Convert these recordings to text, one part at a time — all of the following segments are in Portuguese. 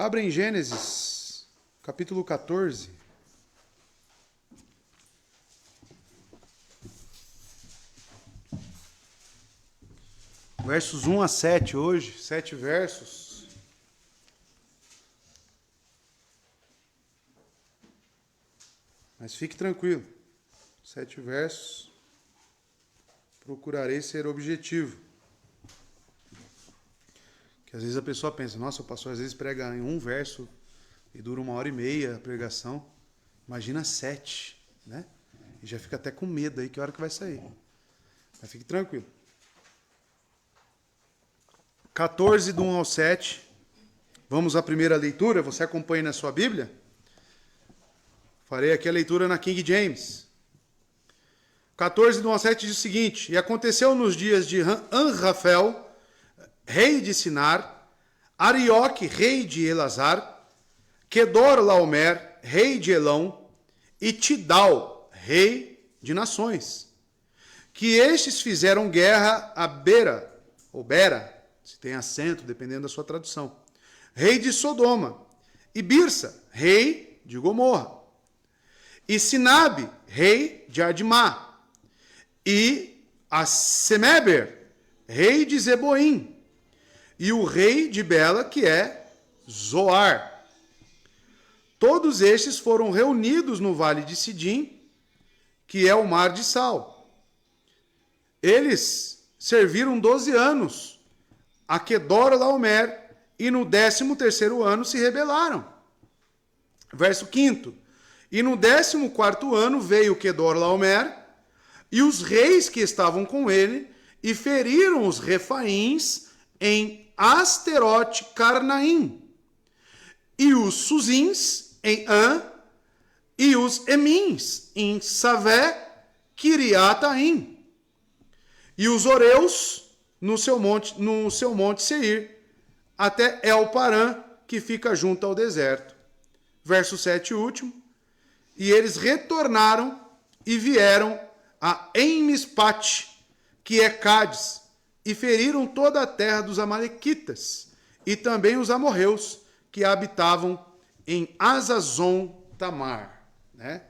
Abra em Gênesis, capítulo 14. Versos 1 a 7 hoje, 7 versos. Mas fique tranquilo, 7 versos. Procurarei ser objetivo. Que às vezes a pessoa pensa, nossa, o pastor às vezes prega em um verso e dura 1h30 a pregação. Imagina 7, né? E já fica até com medo aí que hora que vai sair. Mas fique tranquilo. 14, do 1 ao 7. Vamos à primeira leitura. Você acompanha na sua Bíblia? Farei aqui a leitura na King James. 14, do 1 ao 7 diz o seguinte: E aconteceu nos dias de Anrafel, rei de Sinar, Arioque, rei de Elazar, Quedorlaomer, rei de Elão, e Tidal, rei de nações, que estes fizeram guerra a Bera, ou Bera, se tem acento, dependendo da sua tradução, rei de Sodoma, e Birsa, rei de Gomorra, e Sinabe, rei de Admá, e Semeber, rei de Zeboim, e o rei de Bela, que é Zoar. Todos estes foram reunidos no vale de Sidim, que é o mar de Sal. Eles serviram 12 anos a Quedorlaomer, e no 13º ano se rebelaram. Verso 5. E no 14º ano veio Quedorlaomer e os reis que estavam com ele, e feriram os refaíns em Asterote Carnaim, e os Suzins em An, e os Emins em Savé Kiriataim, e os Oreus no seu monte Seir, até El-Parã, que fica junto ao deserto. Verso 7 último. E eles retornaram e vieram a Enmispat, que é Cádiz, e feriram toda a terra dos amalequitas, e também os amorreus, que habitavam em Azazon Tamar. Né?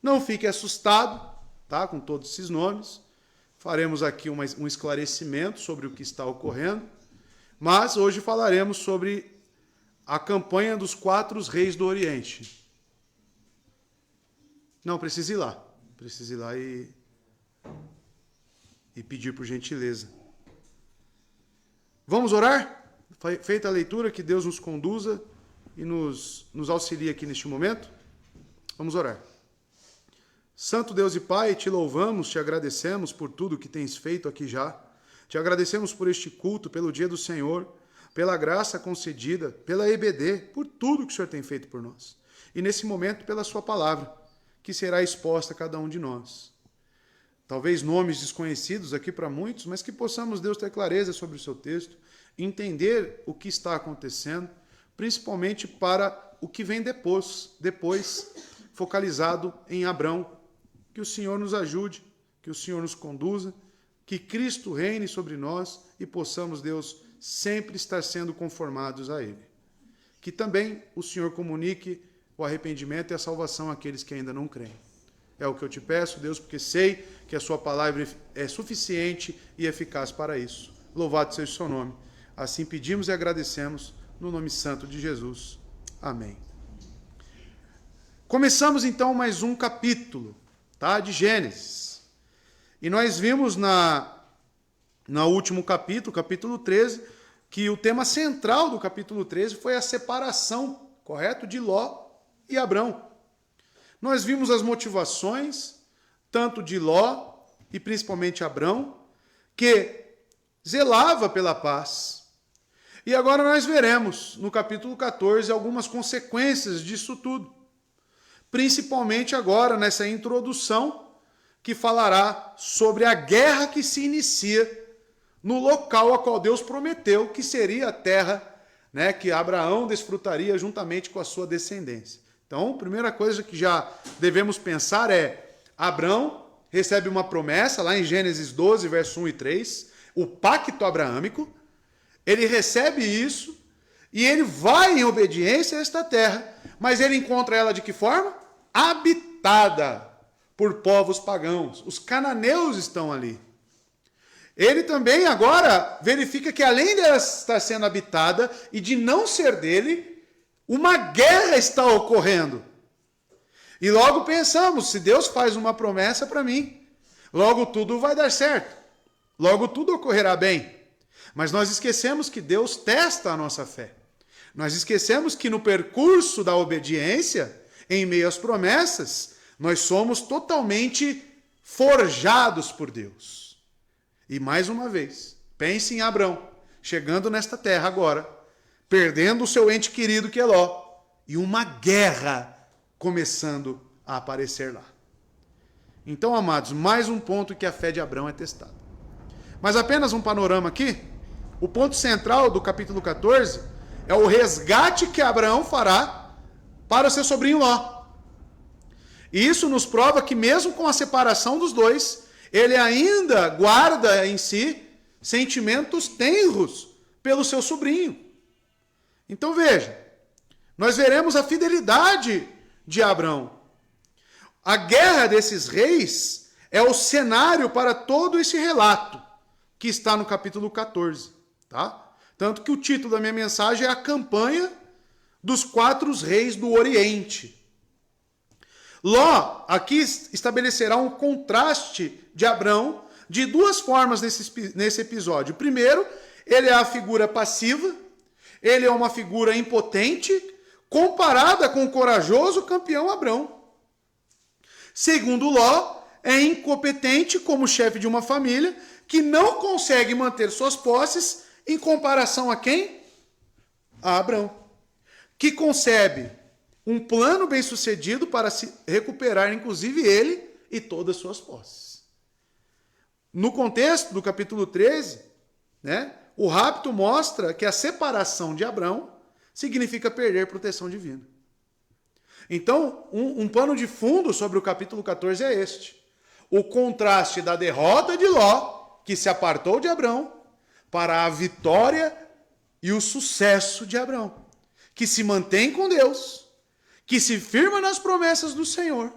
Não fique assustado, tá, com todos esses nomes. Faremos aqui um esclarecimento sobre o que está ocorrendo, mas hoje falaremos sobre a campanha dos 4 reis do Oriente. Não, precisa ir lá. Precisa ir lá e pedir por gentileza. Vamos orar? Feita a leitura, que Deus nos conduza e nos auxilie aqui neste momento. Vamos orar. Santo Deus e Pai, te louvamos, te agradecemos por tudo que tens feito aqui já. Te agradecemos por este culto, pelo dia do Senhor, pela graça concedida, pela EBD, por tudo que o Senhor tem feito por nós. E nesse momento, pela sua palavra, que será exposta a cada um de nós. Talvez nomes desconhecidos aqui para muitos, mas que possamos, Deus, ter clareza sobre o seu texto, entender o que está acontecendo, principalmente para o que vem depois focalizado em Abrão. Que o Senhor nos ajude, que o Senhor nos conduza, que Cristo reine sobre nós e possamos, Deus, sempre estar sendo conformados a Ele. Que também o Senhor comunique o arrependimento e a salvação àqueles que ainda não creem. É o que eu te peço, Deus, porque sei que a sua palavra é suficiente e eficaz para isso. Louvado seja o seu nome. Assim pedimos e agradecemos no nome santo de Jesus. Amém. Começamos então mais um capítulo, tá, de Gênesis. E nós vimos no último capítulo, capítulo 13, que o tema central do capítulo 13 foi a separação, correto, de Ló e Abrão. Nós vimos as motivações, tanto de Ló e principalmente Abrão, que zelava pela paz. E agora nós veremos, no capítulo 14, algumas consequências disso tudo. Principalmente agora, nessa introdução, que falará sobre a guerra que se inicia no local a qual Deus prometeu que seria a terra, né, que Abraão desfrutaria juntamente com a sua descendência. Então, a primeira coisa que já devemos pensar é: Abrão recebe uma promessa, lá em Gênesis 12, verso 1 e 3, o pacto abraâmico. Ele recebe isso, E ele vai em obediência a esta terra, mas ele encontra ela de que forma? Habitada por povos pagãos. Os cananeus estão ali. Ele também agora verifica que além dela estar sendo habitada e de não ser dele, uma guerra está ocorrendo. E logo pensamos, se Deus faz uma promessa para mim, logo tudo vai dar certo. Logo tudo ocorrerá bem. Mas nós esquecemos que Deus testa a nossa fé. Nós esquecemos que no percurso da obediência, em meio às promessas, nós somos totalmente forjados por Deus. E mais uma vez, pense em Abrão, chegando nesta terra agora, perdendo o seu ente querido que é Ló, e uma guerra começando a aparecer lá. Então, amados, mais um ponto que a fé de Abrão é testada. Mas apenas um panorama aqui. O ponto central do capítulo 14 é o resgate que Abraão fará para o seu sobrinho Ló. E isso nos prova que mesmo com a separação dos dois, ele ainda guarda em si sentimentos tenros pelo seu sobrinho. Então veja, nós veremos a fidelidade de Abrão. A guerra desses reis é o cenário para todo esse relato que está no capítulo 14, tá? Tanto que o título da minha mensagem é a campanha dos 4 reis do Oriente. Ló aqui estabelecerá um contraste de Abrão de 2 formas nesse episódio. Primeiro, ele é a figura passiva, ele é uma figura impotente, comparada com o corajoso campeão Abrão. Segundo Ló, é incompetente como chefe de uma família que não consegue manter suas posses em comparação a quem? A Abrão. Que concebe um plano bem-sucedido para se recuperar, inclusive ele e todas as suas posses. No contexto do capítulo 13, né, o rapto mostra que a separação de Abrão significa perder proteção divina. Então, um pano de fundo sobre o capítulo 14 é este. O contraste da derrota de Ló, que se apartou de Abrão, para a vitória e o sucesso de Abrão, que se mantém com Deus, que se firma nas promessas do Senhor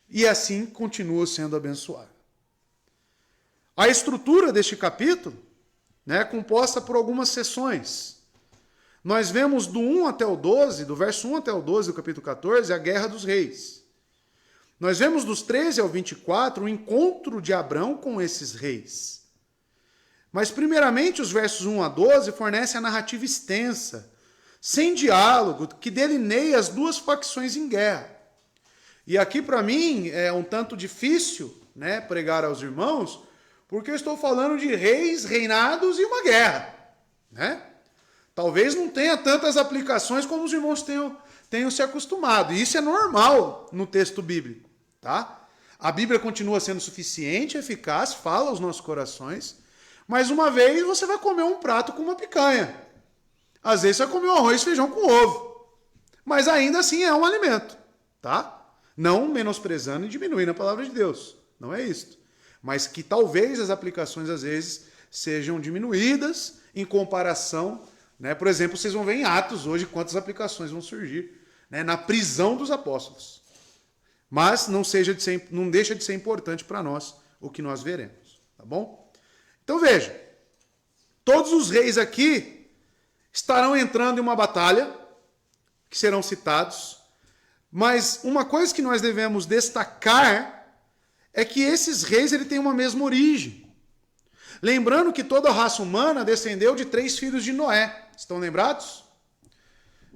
e assim continua sendo abençoado. A estrutura deste capítulo, né, é composta por algumas seções. Nós vemos do 1 até o 12, do verso 1 até o 12 do capítulo 14, a guerra dos reis. Nós vemos dos 13 ao 24 o encontro de Abrão com esses reis. Mas, primeiramente, os versos 1 a 12 fornecem a narrativa extensa, sem diálogo, que delineia as 2 facções em guerra. E aqui, para mim, é um tanto difícil, né, pregar aos irmãos, porque eu estou falando de reis, reinados e uma guerra, né? Talvez não tenha tantas aplicações como os irmãos tenham se acostumado. E isso é normal no texto bíblico, tá? A Bíblia continua sendo suficiente, eficaz, fala aos nossos corações, mas uma vez você vai comer um prato com uma picanha. Às vezes você vai comer um arroz e feijão com ovo. Mas ainda assim é um alimento, tá? Não menosprezando e diminuindo a palavra de Deus. Não é isso. Mas que talvez as aplicações às vezes sejam diminuídas em comparação, né? Por exemplo, vocês vão ver em Atos hoje quantas aplicações vão surgir, né, na prisão dos apóstolos. Mas não deixa de ser importante para nós o que nós veremos, tá bom? Então veja, todos os reis aqui estarão entrando em uma batalha, que serão citados, mas uma coisa que nós devemos destacar é que esses reis têm uma mesma origem. Lembrando que toda a raça humana descendeu de 3 filhos de Noé. Estão lembrados?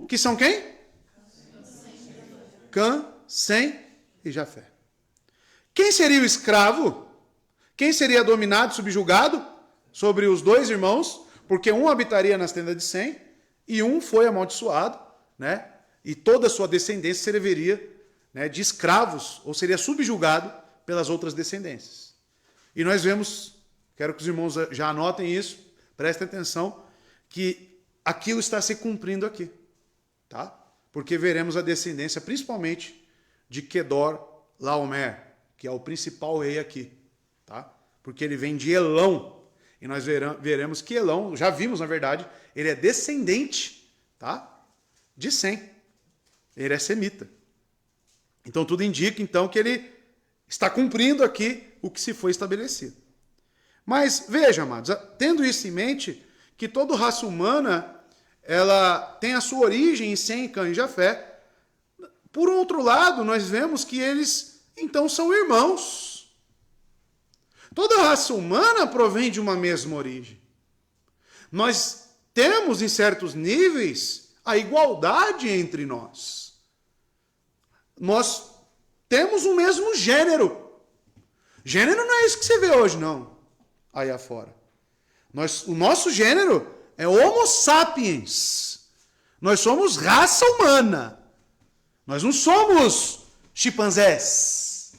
Que são quem? Cã, Sem e Jafé. Quem seria o escravo? Quem seria dominado, subjugado sobre os 2 irmãos? Porque um habitaria nas tendas de Sem e um foi amaldiçoado, né? E toda a sua descendência serviria, né, de escravos, ou seria subjugado pelas outras descendências. E nós vemos, quero que os irmãos já anotem isso, prestem atenção, que aquilo está se cumprindo aqui, tá? Porque veremos a descendência principalmente de Quedor Laomer, que é o principal rei aqui, tá? Porque ele vem de Elão, e nós veremos que Elão, já vimos na verdade, ele é descendente tá? De Sem. Ele é semita. Então tudo indica então que ele está cumprindo aqui o que se foi estabelecido. Mas veja, amados, tendo isso em mente, que toda raça humana ela tem a sua origem em Sem, Cã e Jafé. Por outro lado, nós vemos que eles então são irmãos. Toda raça humana provém de uma mesma origem. Nós temos, em certos níveis, a igualdade entre nós. Nós temos o mesmo gênero. Gênero não é isso que você vê hoje, não. Aí afora. O nosso gênero é Homo sapiens. Nós somos raça humana. Nós não somos chimpanzés.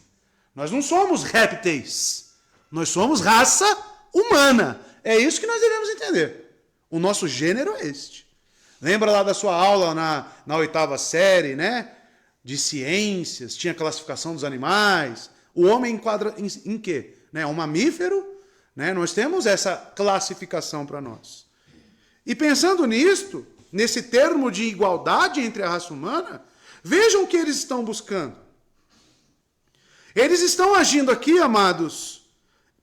Nós não somos répteis. Nós somos raça humana. É isso que nós devemos entender. O nosso gênero é este. Lembra lá da sua aula na 8ª série, né? De ciências, tinha classificação dos animais. O homem enquadra em quê? Né? Um mamífero, né? Nós temos essa classificação para nós. E pensando nisto, nesse termo de igualdade entre a raça humana, vejam o que eles estão buscando. Eles estão agindo aqui, amados,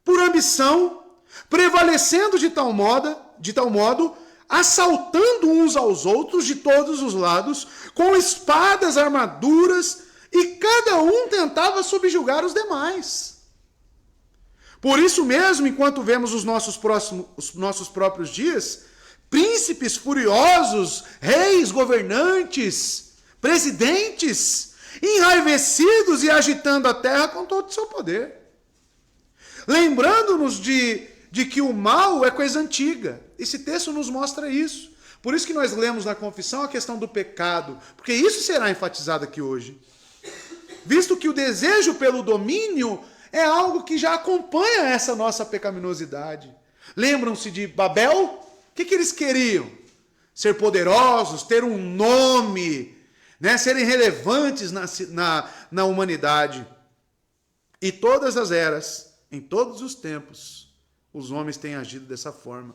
por ambição, prevalecendo de tal modo, assaltando uns aos outros de todos os lados, com espadas, armaduras, e cada um tentava subjugar os demais. Por isso mesmo, enquanto vemos os nossos próprios dias, príncipes furiosos, reis, governantes, presidentes, enraivecidos e agitando a terra com todo o seu poder. Lembrando-nos de que o mal é coisa antiga. Esse texto nos mostra isso. Por isso que nós lemos na confissão a questão do pecado, porque isso será enfatizado aqui hoje. Visto que o desejo pelo domínio é algo que já acompanha essa nossa pecaminosidade. Lembram-se de Babel? O que eles queriam? Ser poderosos, ter um nome, né? Serem relevantes na humanidade. E todas as eras, em todos os tempos, os homens têm agido dessa forma.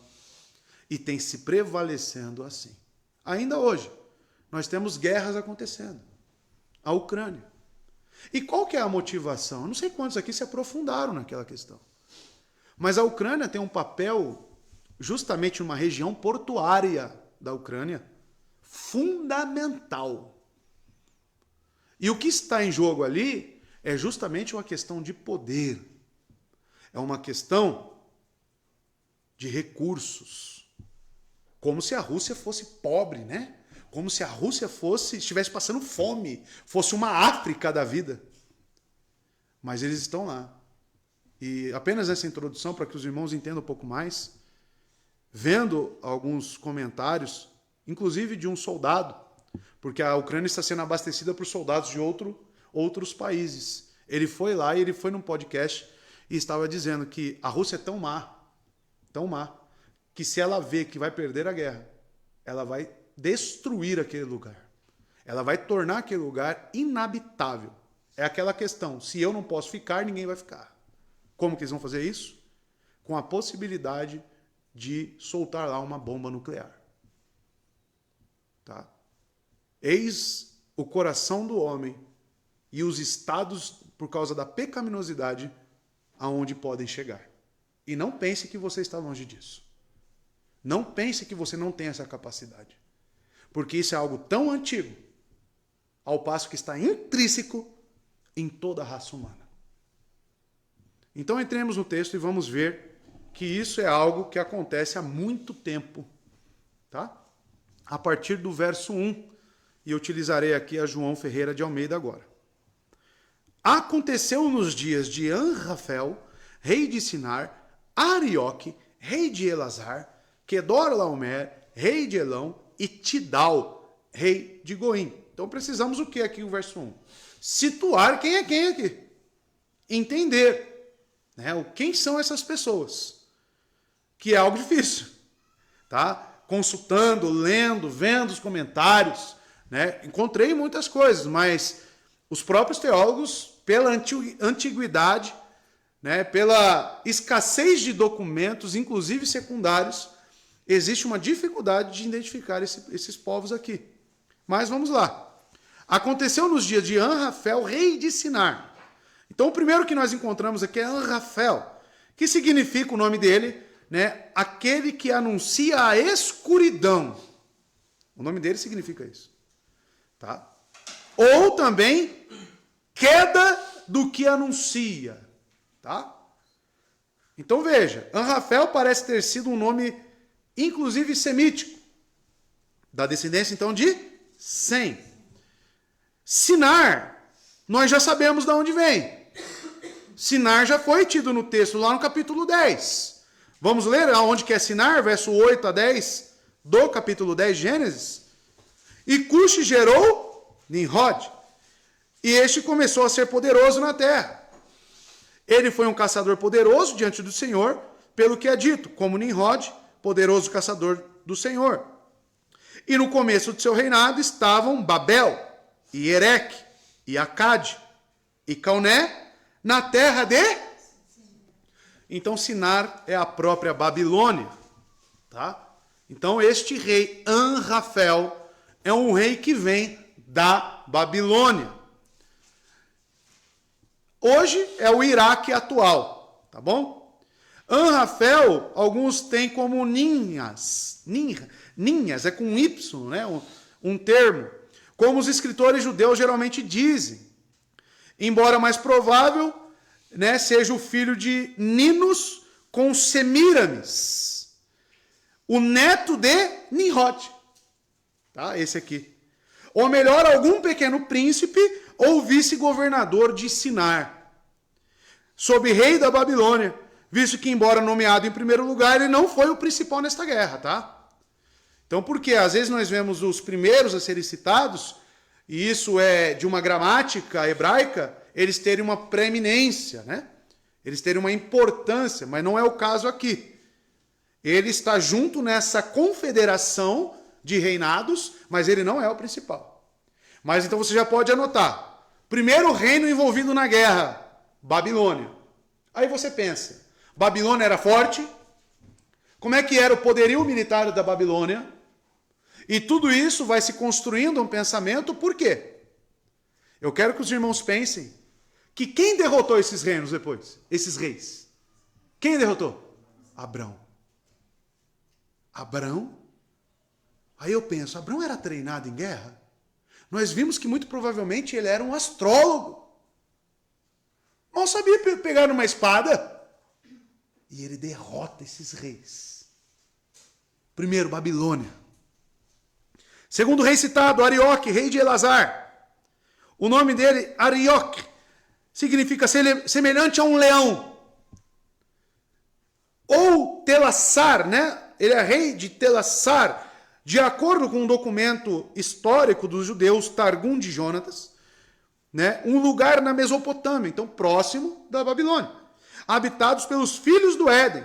E têm se prevalecendo assim. Ainda hoje, nós temos guerras acontecendo. A Ucrânia. E qual que é a motivação? Eu não sei quantos aqui se aprofundaram naquela questão. Mas a Ucrânia tem um papel, justamente numa região portuária da Ucrânia, fundamental. E o que está em jogo ali é justamente uma questão de poder. É uma questão de recursos. Como se a Rússia fosse pobre, né? Como se a Rússia estivesse passando fome, fosse uma África da vida. Mas eles estão lá. E apenas essa introdução, para que os irmãos entendam um pouco mais, vendo alguns comentários, inclusive de um soldado, porque a Ucrânia está sendo abastecida por soldados de outros países. Ele foi lá e ele foi num podcast e estava dizendo que a Rússia é tão má, que se ela vê que vai perder a guerra, ela vai destruir aquele lugar. Ela vai tornar aquele lugar inabitável. É aquela questão, se eu não posso ficar, ninguém vai ficar. Como que eles vão fazer isso? Com a possibilidade de soltar lá uma bomba nuclear. Tá? Eis o coração do homem e os estados, por causa da pecaminosidade, aonde podem chegar. E não pense que você está longe disso. Não pense que você não tem essa capacidade. Porque isso é algo tão antigo, ao passo que está intrínseco em toda a raça humana. Então entremos no texto e vamos ver que isso é algo que acontece há muito tempo. Tá? A partir do verso 1, e eu utilizarei aqui a João Ferreira de Almeida agora. Aconteceu nos dias de Anrafel, rei de Sinar, Arioque, rei de Elazar, Quedorlaomer, rei de Elão, e Tidal, rei de Goim. Então precisamos o que aqui o verso 1? Situar quem é quem aqui. Entender, né, quem são essas pessoas. Que é algo difícil. Tá? Consultando, lendo, vendo os comentários, né, encontrei muitas coisas, mas os próprios teólogos, pela antiguidade, né, pela escassez de documentos, inclusive secundários, existe uma dificuldade de identificar esses povos aqui. Mas vamos lá. Aconteceu nos dias de Anrafel, rei de Sinar. Então, o primeiro que nós encontramos aqui é Anrafel, que significa o nome dele, né? Aquele que anuncia a escuridão. O nome dele significa isso. Tá? Ou também, queda do que anuncia. Tá? Então, veja, Anrafel parece ter sido um nome, inclusive, semítico. Da descendência, então, de Sem. Sinar, nós já sabemos de onde vem. Sinar já foi tido no texto, lá no capítulo 10. Vamos ler aonde que é Sinar, verso 8 a 10, do capítulo 10 de Gênesis. E Cuxi gerou Nimrod, e este começou a ser poderoso na terra. Ele foi um caçador poderoso diante do Senhor, pelo que é dito, como Nimrod, poderoso caçador do Senhor. E no começo de seu reinado estavam Babel, e Ereque, e Acade, e Cauné, na terra de... Então, Sinar é a própria Babilônia. Tá? Então, este rei Anrafel é um rei que vem da Babilônia. Hoje é o Iraque atual, tá bom? Anrafel, alguns têm como Ninhas. Ninhas é com Y, né? Um termo. Como os escritores judeus geralmente dizem. Embora mais provável, né, seja o filho de Ninos com Semíramis, o neto de Nimrod. Tá? Esse aqui. Ou melhor, algum pequeno príncipe ou vice-governador de Sinar, sob rei da Babilônia, visto que, embora nomeado em primeiro lugar, ele não foi o principal nesta guerra, tá? Então, porque às vezes nós vemos os primeiros a serem citados, e isso é de uma gramática hebraica, eles terem uma preeminência, né? Eles terem uma importância, mas não é o caso aqui. Ele está junto nessa confederação de reinados, mas ele não é o principal. Mas então você já pode anotar. Primeiro reino envolvido na guerra, Babilônia. Aí você pensa, Babilônia era forte? Como é que era o poderio militar da Babilônia? E tudo isso vai se construindo um pensamento, por quê? Eu quero que os irmãos pensem que quem derrotou esses reinos depois? Esses reis. Quem derrotou? Abrão. Abrão? Aí eu penso, Abrão era treinado em guerra? Nós vimos que muito provavelmente ele era um astrólogo. Mal sabia pegar uma espada. E ele derrota esses reis. Primeiro, Babilônia. Segundo rei citado, Arioque, rei de Elazar. O nome dele, Arioque, significa semelhante a um leão. Ou Telassar, né? Ele é rei de Telassar. De acordo com um documento histórico dos judeus, Targum de Jonatas, né? Um lugar na Mesopotâmia, então próximo da Babilônia. Habitados pelos filhos do Éden.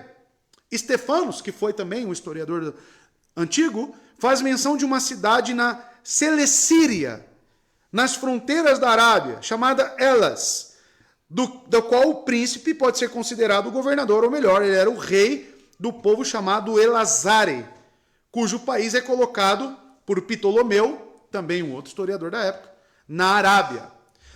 Estefanos, que foi também um historiador antigo, faz menção de uma cidade na Celecíria, nas fronteiras da Arábia, chamada Elas, do qual o príncipe pode ser considerado o governador, ou melhor, ele era o rei do povo chamado Elazare, cujo país é colocado por Ptolomeu, também um outro historiador da época, na Arábia.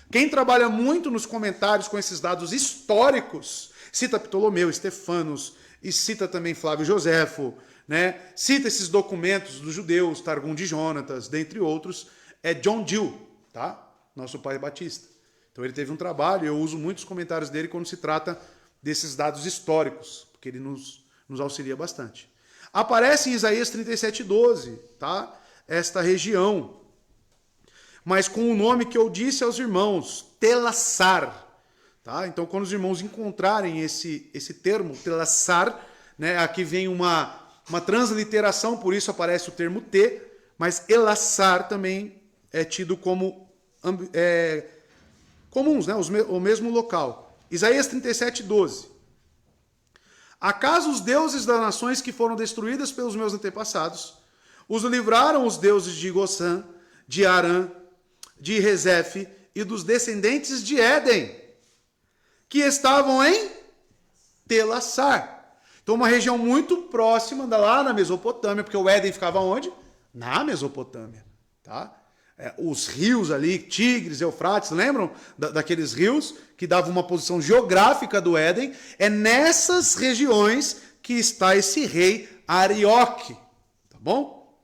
Quem trabalha muito nos comentários com esses dados históricos, cita Ptolomeu, Estefanos, e cita também Flávio Joséfo, né? Cita esses documentos dos judeus, Targum de Jonatas, dentre outros, é John Gill, tá? Nosso pai batista. Então ele teve um trabalho, eu uso muitos comentários dele quando se trata desses dados históricos, porque ele nos auxilia bastante. Aparece em Isaías 37:12, tá? Esta região, mas com o nome que eu disse aos irmãos, Telassar. Tá? Então, quando os irmãos encontrarem esse termo, Telassar, né? Aqui vem uma transliteração, por isso aparece o termo T, mas Elassar também é tido como comuns, né? O mesmo local. Isaías 37:12. Acaso os deuses das nações que foram destruídas pelos meus antepassados, os livraram os deuses de Gossã, de Arã, de Rezefe e dos descendentes de Éden, que estavam em Telassar. Então, uma região muito próxima, lá na Mesopotâmia, porque o Éden ficava onde? Na Mesopotâmia, tá? Os rios ali, Tigres, Eufrates, lembram daqueles rios que davam uma posição geográfica do Éden? É nessas regiões que está esse rei Arioque, tá bom?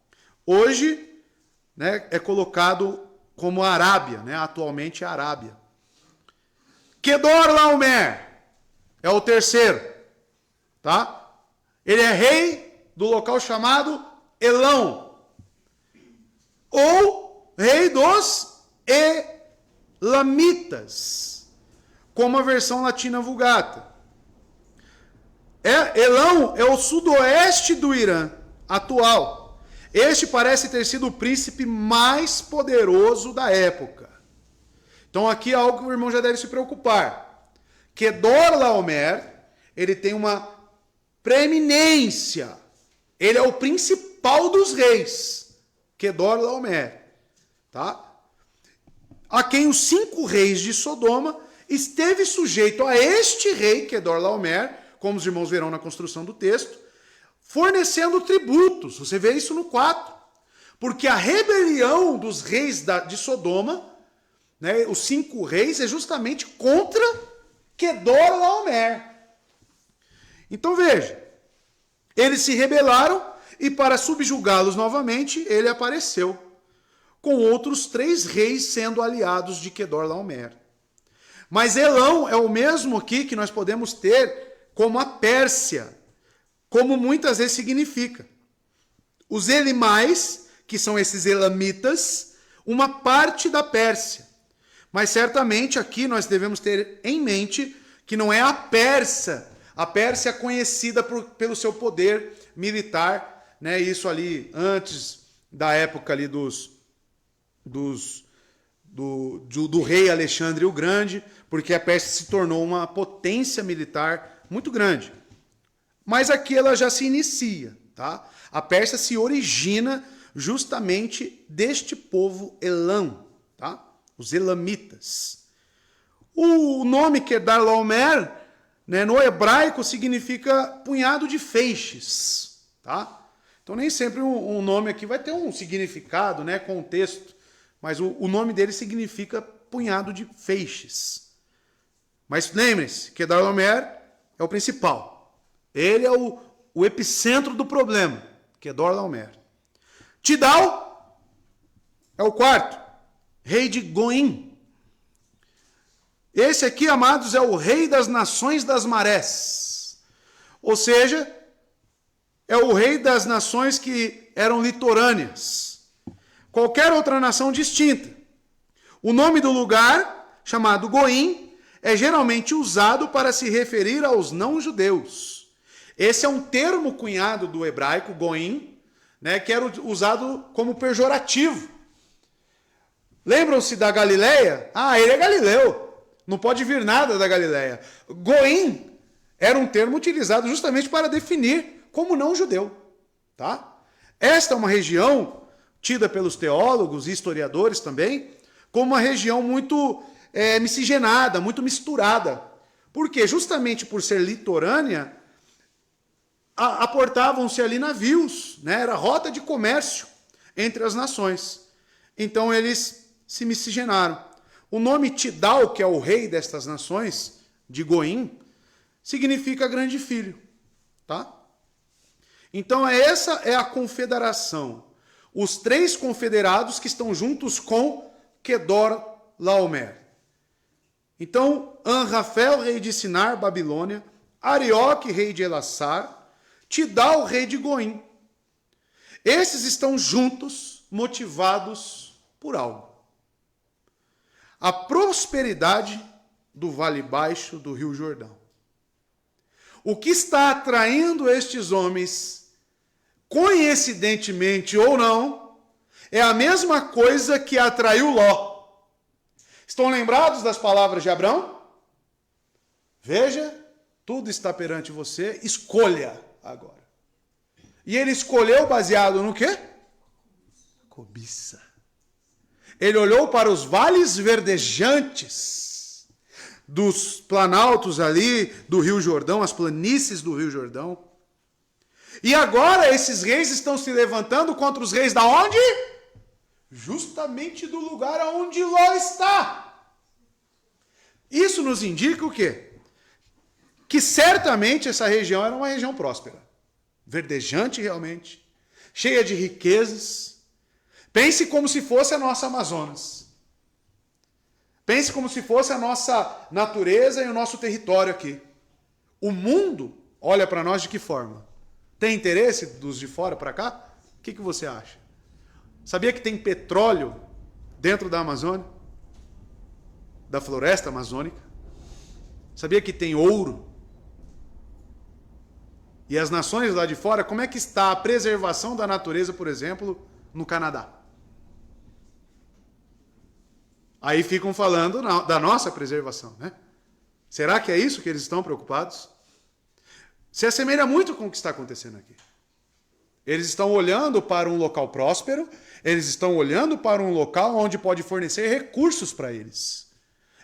Hoje, né, é colocado como Arábia, né? Atualmente é Arábia. Kedorlaomer é o terceiro, tá? Ele é rei do local chamado Elão, ou rei dos Elamitas, como a versão latina Vulgata. Elão é o sudoeste do Irã atual. Este parece ter sido o príncipe mais poderoso da época. Então aqui é algo que o irmão já deve se preocupar. Kedorlaomer, ele tem uma preeminência. Ele é o principal dos reis. Kedorlaomer, tá? A quem os 5 reis de Sodoma esteve sujeito a este rei Kedorlaomer, como os irmãos verão na construção do texto, fornecendo tributos. Você vê isso no 4. Porque a rebelião dos reis de Sodoma, né, os 5 reis, é justamente contra Kedorlaomer. Então veja, eles se rebelaram e para subjugá-los novamente, ele apareceu, com outros 3 reis sendo aliados de Kedorlaomer. Mas Elão é o mesmo aqui que nós podemos ter como a Pérsia, como muitas vezes significa. Os Elimais, que são esses elamitas, uma parte da Pérsia. Mas certamente aqui nós devemos ter em mente que não é a Pérsia conhecida pelo seu poder militar, né? Isso ali antes da época ali do rei Alexandre o Grande, porque a Pérsia se tornou uma potência militar muito grande. Mas aqui ela já se inicia, tá? A Pérsia se origina justamente deste povo Elam, tá? Os Elamitas. O nome Kedorlaomer, né, no hebraico significa punhado de feixes, tá? Então nem sempre um nome aqui vai ter um significado, né, contexto, mas o nome dele significa punhado de feixes. Mas lembre-se, Kedorlaomer é o principal. Ele é o epicentro do problema. Kedorlaomer. Tidal é o 4. Rei de Goim. Esse aqui, amados, é o rei das nações das marés. Ou seja, é o rei das nações que eram litorâneas. Qualquer outra nação distinta. O nome do lugar, chamado Goim, é geralmente usado para se referir aos não-judeus. Esse é um termo cunhado do hebraico, Goim, né, que era usado como pejorativo. Lembram-se da Galileia? Ele é galileu. Não pode vir nada da Galileia. Goim era um termo utilizado justamente para definir como não-judeu. Tá? Esta é uma região tida pelos teólogos e historiadores também como uma região muito miscigenada, muito misturada. Porque justamente por ser litorânea, aportavam-se ali navios, né? Era rota de comércio entre as nações. Então eles se miscigenaram. O nome Tidal, que é o rei destas nações, de Goim, significa grande filho. Tá? Então essa é a confederação. Os 3 confederados que estão juntos com Kedorlaomer. Então, Anrafel, rei de Sinar, Babilônia, Arioque, rei de Elassar, Tidal, rei de Goim. Esses estão juntos, motivados por algo. A prosperidade do Vale Baixo do Rio Jordão. O que está atraindo estes homens, coincidentemente ou não, é a mesma coisa que atraiu Ló. Estão lembrados das palavras de Abrão? Veja, tudo está perante você, escolha agora. E ele escolheu baseado no quê? Cobiça. Ele olhou para os vales verdejantes dos planaltos ali do Rio Jordão, as planícies do Rio Jordão, E agora esses reis estão se levantando contra os reis da onde? Justamente do lugar onde Ló está. Isso nos indica o quê? Que certamente essa região era uma região próspera, verdejante realmente, cheia de riquezas. Pense como se fosse a nossa Amazonas. Pense como se fosse a nossa natureza e o nosso território aqui. O mundo olha para nós de que forma? Tem interesse dos de fora para cá? O que você acha? Sabia que tem petróleo dentro da Amazônia? Da floresta amazônica? Sabia que tem ouro? E as nações lá de fora, como é que está a preservação da natureza, por exemplo, no Canadá? Aí ficam falando da nossa preservação, né? Será que é isso que eles estão preocupados? Se assemelha muito com o que está acontecendo aqui. Eles estão olhando para um local próspero, eles estão olhando para um local onde pode fornecer recursos para eles.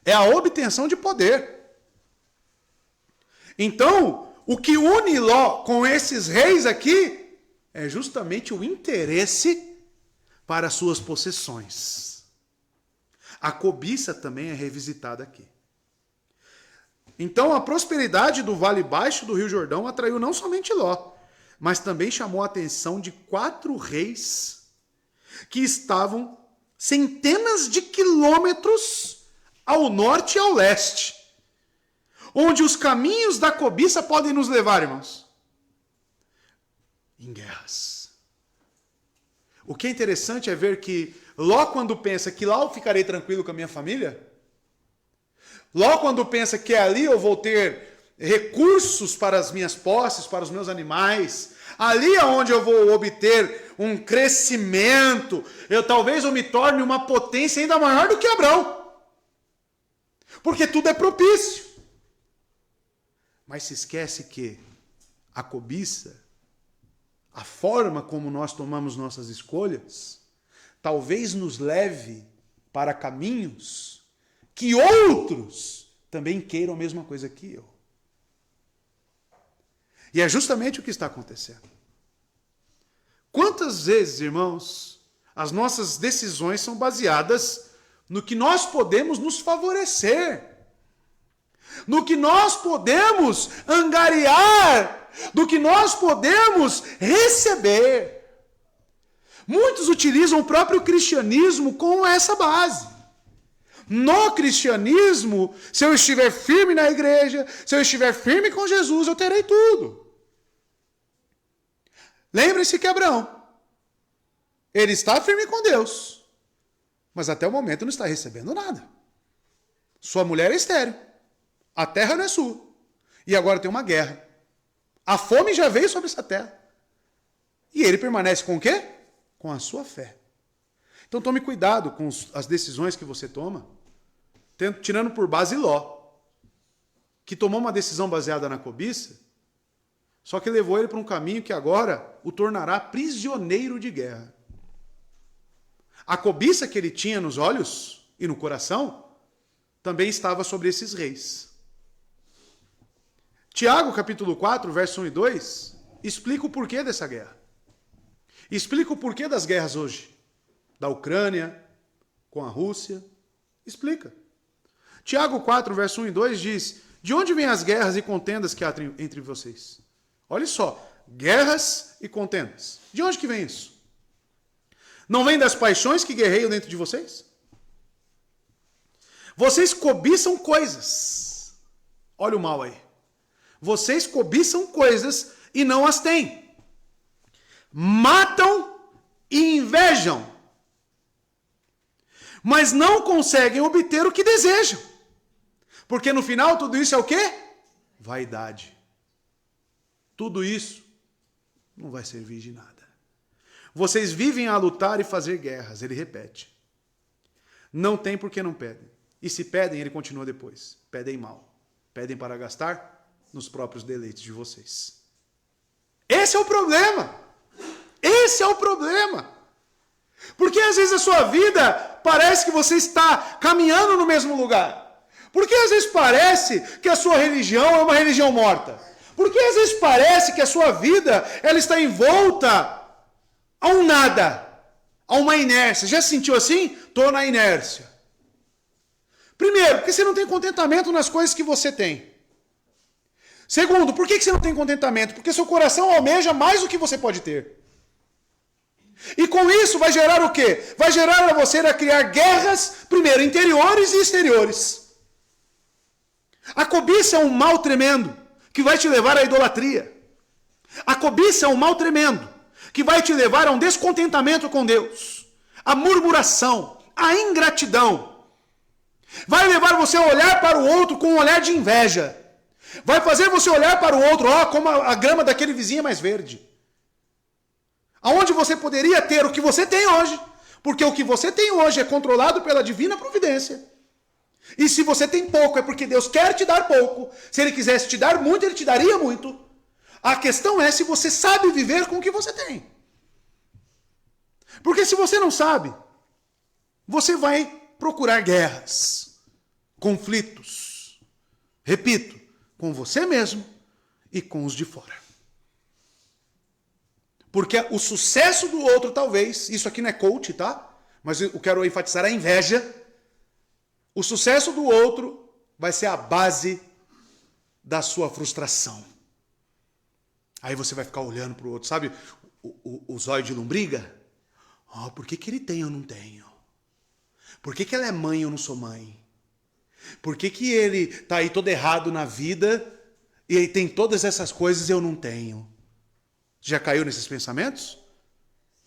É a obtenção de poder. Então, o que une Ló com esses reis aqui é justamente o interesse para suas possessões. A cobiça também é revisitada aqui. Então, a prosperidade do Vale Baixo do Rio Jordão atraiu não somente Ló, mas também chamou a atenção de 4 reis que estavam centenas de quilômetros ao norte e ao leste, onde os caminhos da cobiça podem nos levar, irmãos? Em guerras. O que é interessante é ver que Ló, quando pensa que lá eu ficarei tranquilo com a minha família, Ló, quando pensa que ali eu vou ter recursos para as minhas posses, para os meus animais, ali é onde eu vou obter um crescimento, talvez eu me torne uma potência ainda maior do que Abrão, porque tudo é propício. Mas se esquece que a cobiça, a forma como nós tomamos nossas escolhas, talvez nos leve para caminhos que outros também queiram a mesma coisa que eu. E é justamente o que está acontecendo. Quantas vezes, irmãos, as nossas decisões são baseadas no que nós podemos nos favorecer, no que nós podemos angariar, do que nós podemos receber. Muitos utilizam o próprio cristianismo com essa base. No cristianismo, se eu estiver firme na igreja, se eu estiver firme com Jesus, eu terei tudo. Lembre-se que Abraão, ele está firme com Deus, mas até o momento não está recebendo nada. Sua mulher é estéril, a terra não é sua, e agora tem uma guerra. A fome já veio sobre essa terra. E ele permanece com o quê? Com a sua fé. Então tome cuidado com as decisões que você toma, tirando por base Ló, que tomou uma decisão baseada na cobiça, só que levou ele para um caminho que agora o tornará prisioneiro de guerra. A cobiça que ele tinha nos olhos e no coração também estava sobre esses reis. Tiago, capítulo 4, verso 1 e 2, explica o porquê dessa guerra. Explica o porquê das guerras hoje. Da Ucrânia, com a Rússia. Explica. Tiago 4, verso 1 e 2 diz: de onde vêm as guerras e contendas que há entre vocês? Olha só, guerras e contendas. De onde que vem isso? Não vem das paixões que guerreiam dentro de vocês? Vocês cobiçam coisas. Olha o mal aí. Vocês cobiçam coisas e não as têm. Matam e invejam, mas não conseguem obter o que desejam. Porque no final tudo isso é o quê? Vaidade. Tudo isso não vai servir de nada. Vocês vivem a lutar e fazer guerras, ele repete. Não tem porque não pedem. E se pedem, ele continua depois. Pedem mal. Pedem para gastar nos próprios deleites de vocês. Esse é o problema. Esse é o problema. Porque às vezes a sua vida parece que você está caminhando no mesmo lugar. Porque às vezes parece que a sua religião é uma religião morta. Porque às vezes parece que a sua vida ela está envolta a um nada, a uma inércia. Já se sentiu assim? Estou na inércia. Primeiro, porque você não tem contentamento nas coisas que você tem. Segundo, por que você não tem contentamento? Porque seu coração almeja mais do que você pode ter. E com isso vai gerar o quê? Vai gerar a você a criar guerras, primeiro, interiores e exteriores. A cobiça é um mal tremendo, que vai te levar à idolatria. A cobiça é um mal tremendo, que vai te levar a um descontentamento com Deus. A murmuração, a ingratidão. Vai levar você a olhar para o outro com um olhar de inveja. Vai fazer você olhar para o outro, como a grama daquele vizinho é mais verde. Aonde você poderia ter o que você tem hoje. Porque o que você tem hoje é controlado pela divina providência. E se você tem pouco, é porque Deus quer te dar pouco. Se Ele quisesse te dar muito, Ele te daria muito. A questão é se você sabe viver com o que você tem. Porque se você não sabe, você vai procurar guerras, conflitos. Repito, com você mesmo e com os de fora. Porque o sucesso do outro, talvez, isso aqui não é coach, tá? Mas eu quero enfatizar a inveja. O sucesso do outro vai ser a base da sua frustração. Aí você vai ficar olhando para o outro, sabe? O zóio de lombriga. Por que ele tem e eu não tenho? Por que ela é mãe e eu não sou mãe? Por que ele está aí todo errado na vida e aí tem todas essas coisas e eu não tenho? Já caiu nesses pensamentos?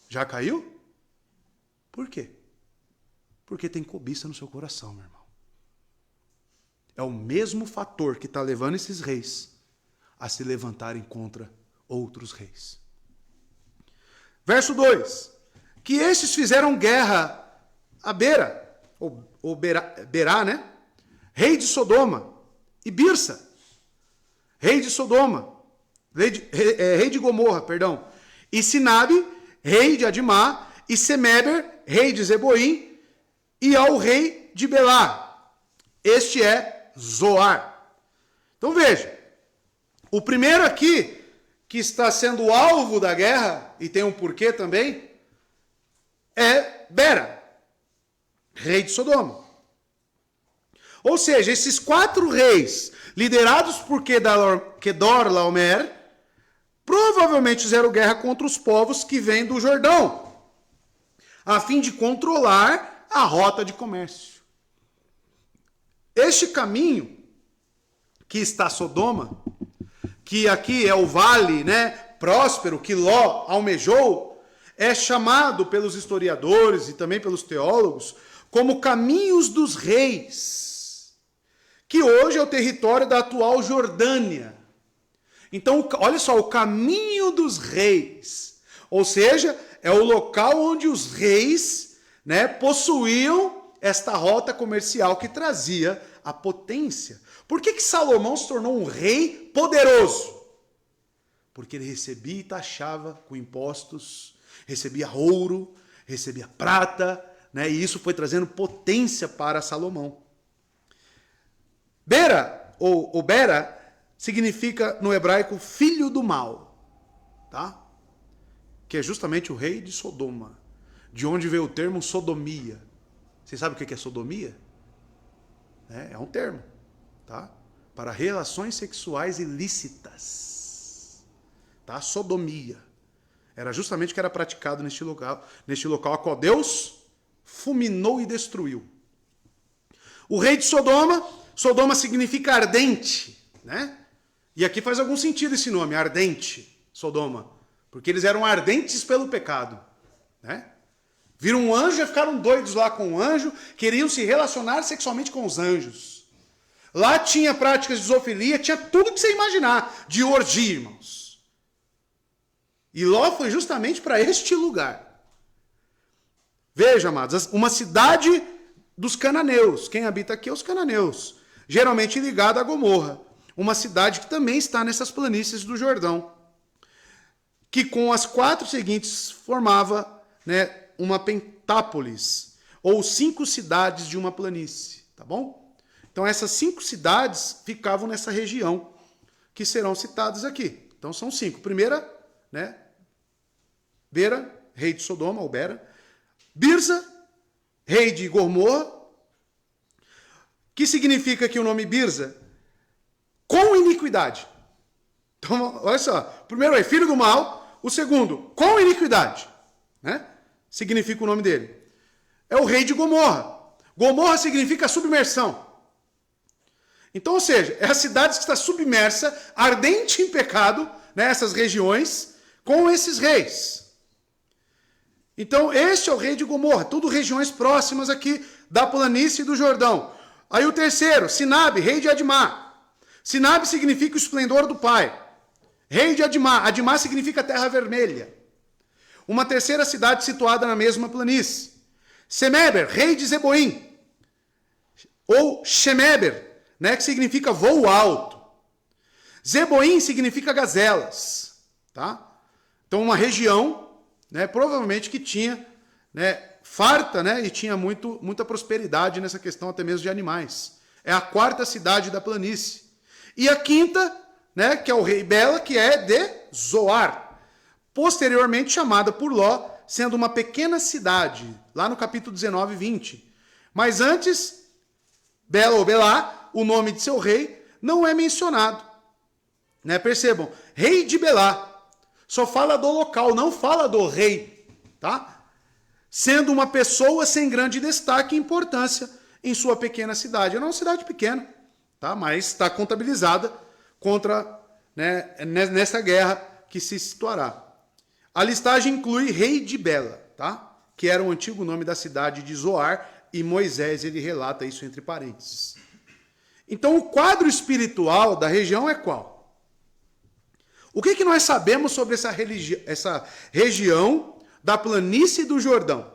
Já caiu? Por quê? Porque tem cobiça no seu coração, meu irmão. É o mesmo fator que está levando esses reis a se levantarem contra outros reis. Verso 2. Que estes fizeram guerra a Bera, ou Berá, né? Rei de Sodoma, e Birsa, rei de Sodoma, rei de Gomorra, perdão, e Sinabe, rei de Adimá, e Semeber, rei de Zeboim, e ao rei de Belá. Este é Zoar. Então veja, o primeiro aqui, que está sendo alvo da guerra, e tem um porquê também, é Bera, rei de Sodoma. Ou seja, esses 4 reis, liderados por Kedorlaomer, provavelmente fizeram guerra contra os povos que vêm do Jordão, a fim de controlar a rota de comércio. Este caminho que está Sodoma, que aqui é o vale, né, próspero, que Ló almejou, é chamado pelos historiadores e também pelos teólogos como caminhos dos reis, que hoje é o território da atual Jordânia. Então, olha só, o caminho dos reis, ou seja, é o local onde os reis, né, possuíam esta rota comercial que trazia a potência. Por que Salomão se tornou um rei poderoso? Porque ele recebia e taxava com impostos, recebia ouro, recebia prata, né, e isso foi trazendo potência para Salomão. Bera, ou Bera, significa no hebraico filho do mal, tá? Que é justamente o rei de Sodoma, de onde veio o termo sodomia. Você sabe o que é sodomia? É um termo, tá? Para relações sexuais ilícitas, tá? Sodomia. Era justamente o que era praticado neste local a qual Deus fulminou e destruiu. O rei de Sodoma, Sodoma significa ardente, né? E aqui faz algum sentido esse nome, ardente, Sodoma. Porque eles eram ardentes pelo pecado, né? Viram um anjo e ficaram doidos lá com o anjo, queriam se relacionar sexualmente com os anjos. Lá tinha práticas de zoofilia, tinha tudo que você imaginar, de orgia, irmãos. E Ló foi justamente para este lugar. Veja, amados, uma cidade dos cananeus. Quem habita aqui é os cananeus. Geralmente ligada a Gomorra. Uma cidade que também está nessas planícies do Jordão. Que com as 4 seguintes formava, né, uma pentápolis. Ou 5 cidades de uma planície. Tá bom? Então essas 5 cidades ficavam nessa região. que serão citadas aqui. Então são 5. Primeira, né? Bera, rei de Sodoma, ou Bera. Birza, rei de Gomorra. Que significa aqui o nome Birza? Com iniquidade. Então, olha só. Primeiro é filho do mal. O segundo, com iniquidade. Né? Significa o nome dele. É o rei de Gomorra. Gomorra significa submersão. Então, ou seja, é a cidade que está submersa, ardente em pecado, nessas regiões, com esses reis. Então, este é o rei de Gomorra, tudo regiões próximas aqui da planície do Jordão. Aí o terceiro, Sinabe, rei de Admá. Sinabe significa o esplendor do pai. Rei de Admá. Admá significa terra vermelha. Uma terceira cidade situada na mesma planície. Semeber, rei de Zeboim. Ou Shemeber, né, que significa voo alto. Zeboim significa gazelas. Tá? Então, uma região, né, provavelmente que tinha, né, farta, né, e tinha muita prosperidade nessa questão até mesmo de animais. É a quarta cidade da planície. E a quinta, né, que é o rei Bela, que é de Zoar. Posteriormente chamada por Ló, sendo uma pequena cidade, lá no capítulo 19 e 20. Mas antes, Bela ou Belá, o nome de seu rei, não é mencionado. Né? Percebam, rei de Belá. Só fala do local, não fala do rei. Tá? Sendo uma pessoa sem grande destaque e importância em sua pequena cidade. É uma cidade pequena, tá? Mas está contabilizada contra, né, nessa guerra que se situará. A listagem inclui rei de Bela, tá? Que era o antigo nome da cidade de Zoar, e Moisés ele relata isso entre parênteses. Então o quadro espiritual da região é qual? O que nós sabemos sobre essa região da planície do Jordão?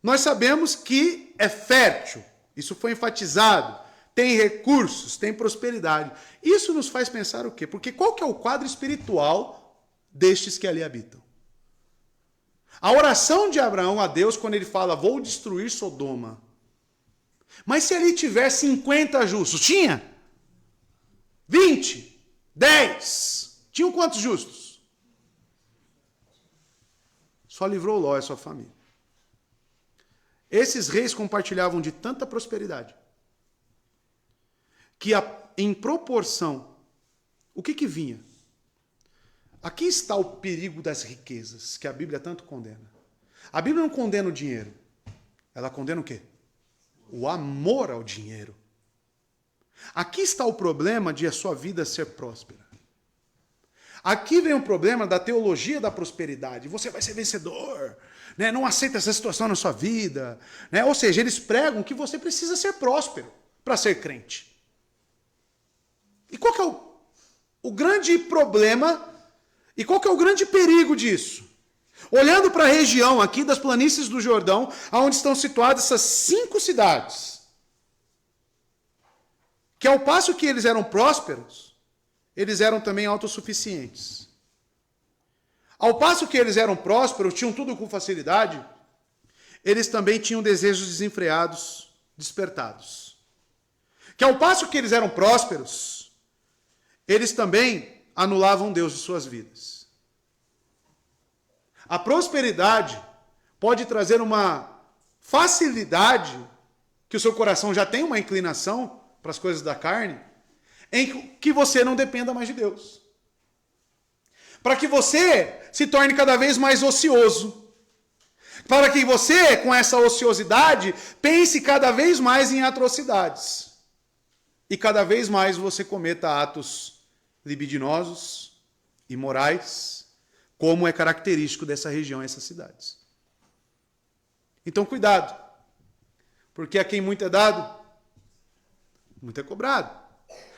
Nós sabemos que é fértil, isso foi enfatizado, tem recursos, tem prosperidade. Isso nos faz pensar o quê? Porque qual que é o quadro espiritual destes que ali habitam? A oração de Abraão a Deus, quando ele fala, vou destruir Sodoma. Mas se ali tiver 50 justos, tinha? 20? 10? Tinham quantos justos? Só livrou Ló e sua família. Esses reis compartilhavam de tanta prosperidade que em proporção, o que vinha? Aqui está o perigo das riquezas, que a Bíblia tanto condena. A Bíblia não condena o dinheiro. Ela condena o quê? O amor ao dinheiro. Aqui está o problema de a sua vida ser próspera. Aqui vem o problema da teologia da prosperidade. Você vai ser vencedor, né? Não aceita essa situação na sua vida. Né? Ou seja, eles pregam que você precisa ser próspero para ser crente. E qual que é o grande problema e qual que é o grande perigo disso? Olhando para a região aqui das planícies do Jordão, onde estão situadas essas 5 cidades, que ao passo que eles eram prósperos, eles eram também autossuficientes. Ao passo que eles eram prósperos, tinham tudo com facilidade, eles também tinham desejos desenfreados, despertados. Que ao passo que eles eram prósperos, eles também anulavam Deus de suas vidas. A prosperidade pode trazer uma facilidade, que o seu coração já tem uma inclinação para as coisas da carne, em que você não dependa mais de Deus. Para que você se torne cada vez mais ocioso. Para que você, com essa ociosidade, pense cada vez mais em atrocidades. E cada vez mais você cometa atos libidinosos, imorais, como é característico dessa região e essas cidades. Então, cuidado. Porque a quem muito é dado, muito é cobrado.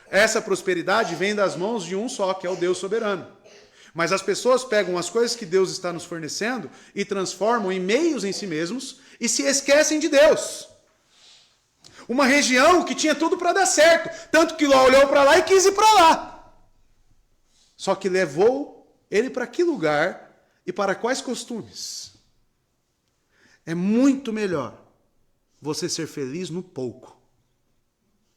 Essa prosperidade vem das mãos de um só, que é o Deus soberano. Mas as pessoas pegam as coisas que Deus está nos fornecendo e transformam em meios em si mesmos e se esquecem de Deus. Uma região que tinha tudo para dar certo. Tanto que Ló olhou para lá e quis ir para lá. Só que levou ele para que lugar e para quais costumes? É muito melhor você ser feliz no pouco,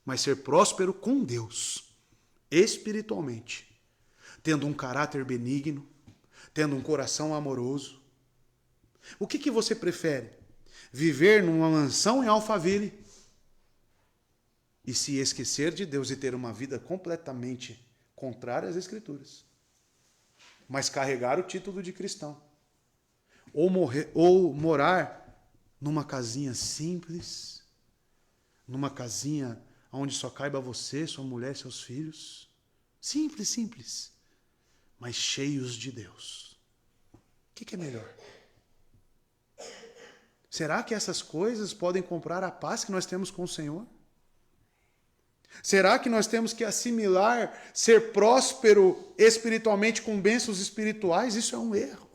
mas ser próspero com Deus, espiritualmente, tendo um caráter benigno, tendo um coração amoroso. O que você prefere? Viver numa mansão em Alphaville e se esquecer de Deus e ter uma vida completamente contrária às Escrituras, mas carregar o título de cristão? Ou morar numa casinha simples, numa casinha onde só caiba você, sua mulher, seus filhos? Simples, simples, mas cheios de Deus. O que é melhor? Será que essas coisas podem comprar a paz que nós temos com o Senhor? Será que nós temos que assimilar ser próspero espiritualmente com bênçãos espirituais? Isso é um erro.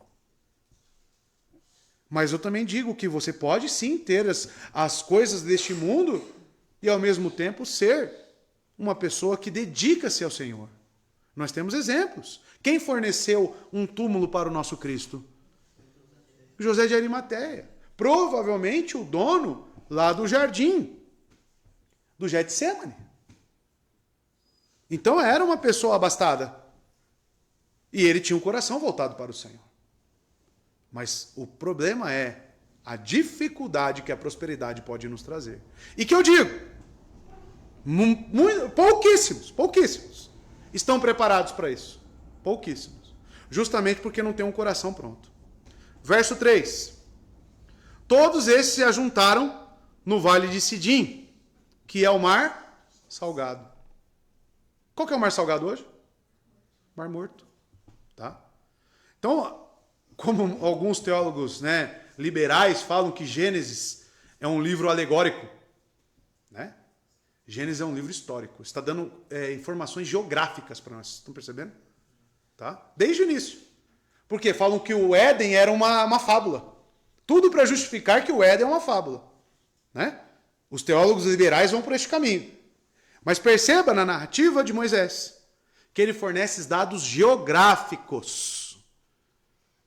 Mas eu também digo que você pode sim ter as coisas deste mundo e ao mesmo tempo ser uma pessoa que dedica-se ao Senhor. Nós temos exemplos. Quem forneceu um túmulo para o nosso Cristo? José de Arimateia. Provavelmente o dono lá do jardim, do Getsemane. Então era uma pessoa abastada. E ele tinha um coração voltado para o Senhor. Mas o problema é a dificuldade que a prosperidade pode nos trazer. E que eu digo, pouquíssimos estão preparados para isso. Pouquíssimos. Justamente porque não tem um coração pronto. Verso 3. Todos esses se ajuntaram no vale de Sidim, que é o mar salgado. Qual que é o mar salgado hoje? Mar Morto. Tá? Então, como alguns teólogos, liberais falam que Gênesis é um livro alegórico, né? Gênesis é um livro histórico. Está dando informações geográficas para nós. Estão percebendo? Tá? Desde o início. Porque falam que o Éden era uma fábula. Tudo para justificar que o Éden é uma fábula, né? Os teólogos liberais vão por este caminho. Mas perceba na narrativa de Moisés que ele fornece dados geográficos.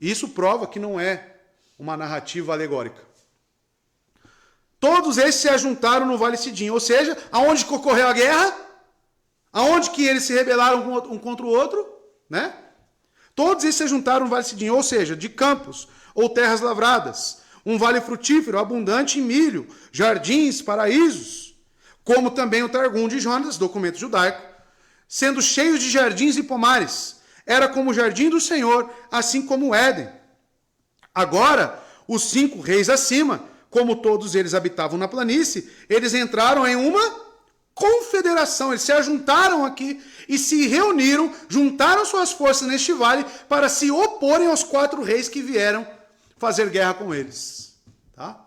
Isso prova que não é uma narrativa alegórica. Todos esses se ajuntaram no Vale Sidim, ou seja, aonde ocorreu a guerra, aonde que eles se rebelaram um contra o outro, né? Todos esses se juntaram no Vale Sidim, ou seja, de campos ou terras lavradas, um vale frutífero, abundante em milho, jardins, paraísos, como também o Targum de Jonas, documento judaico, sendo cheios de jardins e pomares. Era como o jardim do Senhor, assim como o Éden. Agora, os 5 reis acima, como todos eles habitavam na planície, eles entraram em uma confederação, eles se ajuntaram aqui e se reuniram, juntaram suas forças neste vale para se oporem aos 4 reis que vieram fazer guerra com eles. Tá?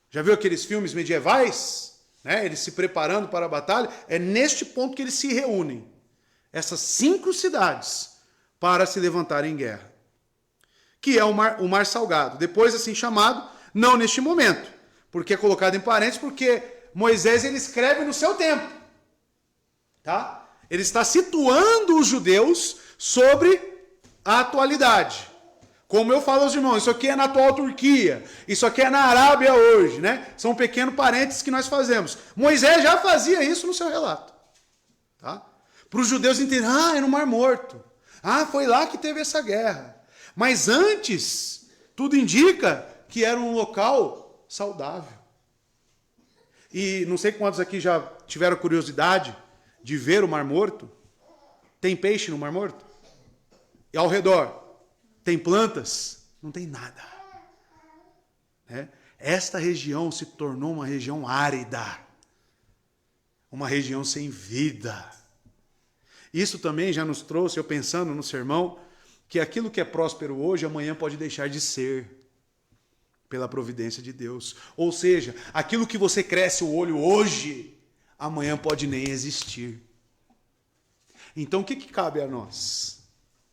Já viu aqueles filmes medievais? Eles se preparando para a batalha. É neste ponto que eles se reúnem. Essas 5 cidades para se levantarem em guerra. Que é o mar Salgado. Depois assim chamado, não neste momento. Porque é colocado em parênteses, porque Moisés ele escreve no seu tempo. Tá? Ele está situando os judeus sobre a atualidade. Como eu falo aos irmãos, isso aqui é na atual Turquia, isso aqui é na Arábia hoje, né? São pequenos parênteses que nós fazemos. Moisés já fazia isso no seu relato. Tá? Para os judeus entenderem, é no Mar Morto. Foi lá que teve essa guerra. Mas antes, tudo indica que era um local saudável. E não sei quantos aqui já tiveram curiosidade de ver o Mar Morto. Tem peixe no Mar Morto? E ao redor? Tem plantas? Não tem nada. Esta região se tornou uma região árida. Uma região sem vida. Isso também já nos trouxe, eu pensando no sermão, que aquilo que é próspero hoje, amanhã pode deixar de ser. Pela providência de Deus. Ou seja, aquilo que você cresce o olho hoje, amanhã pode nem existir. Então o que cabe a nós?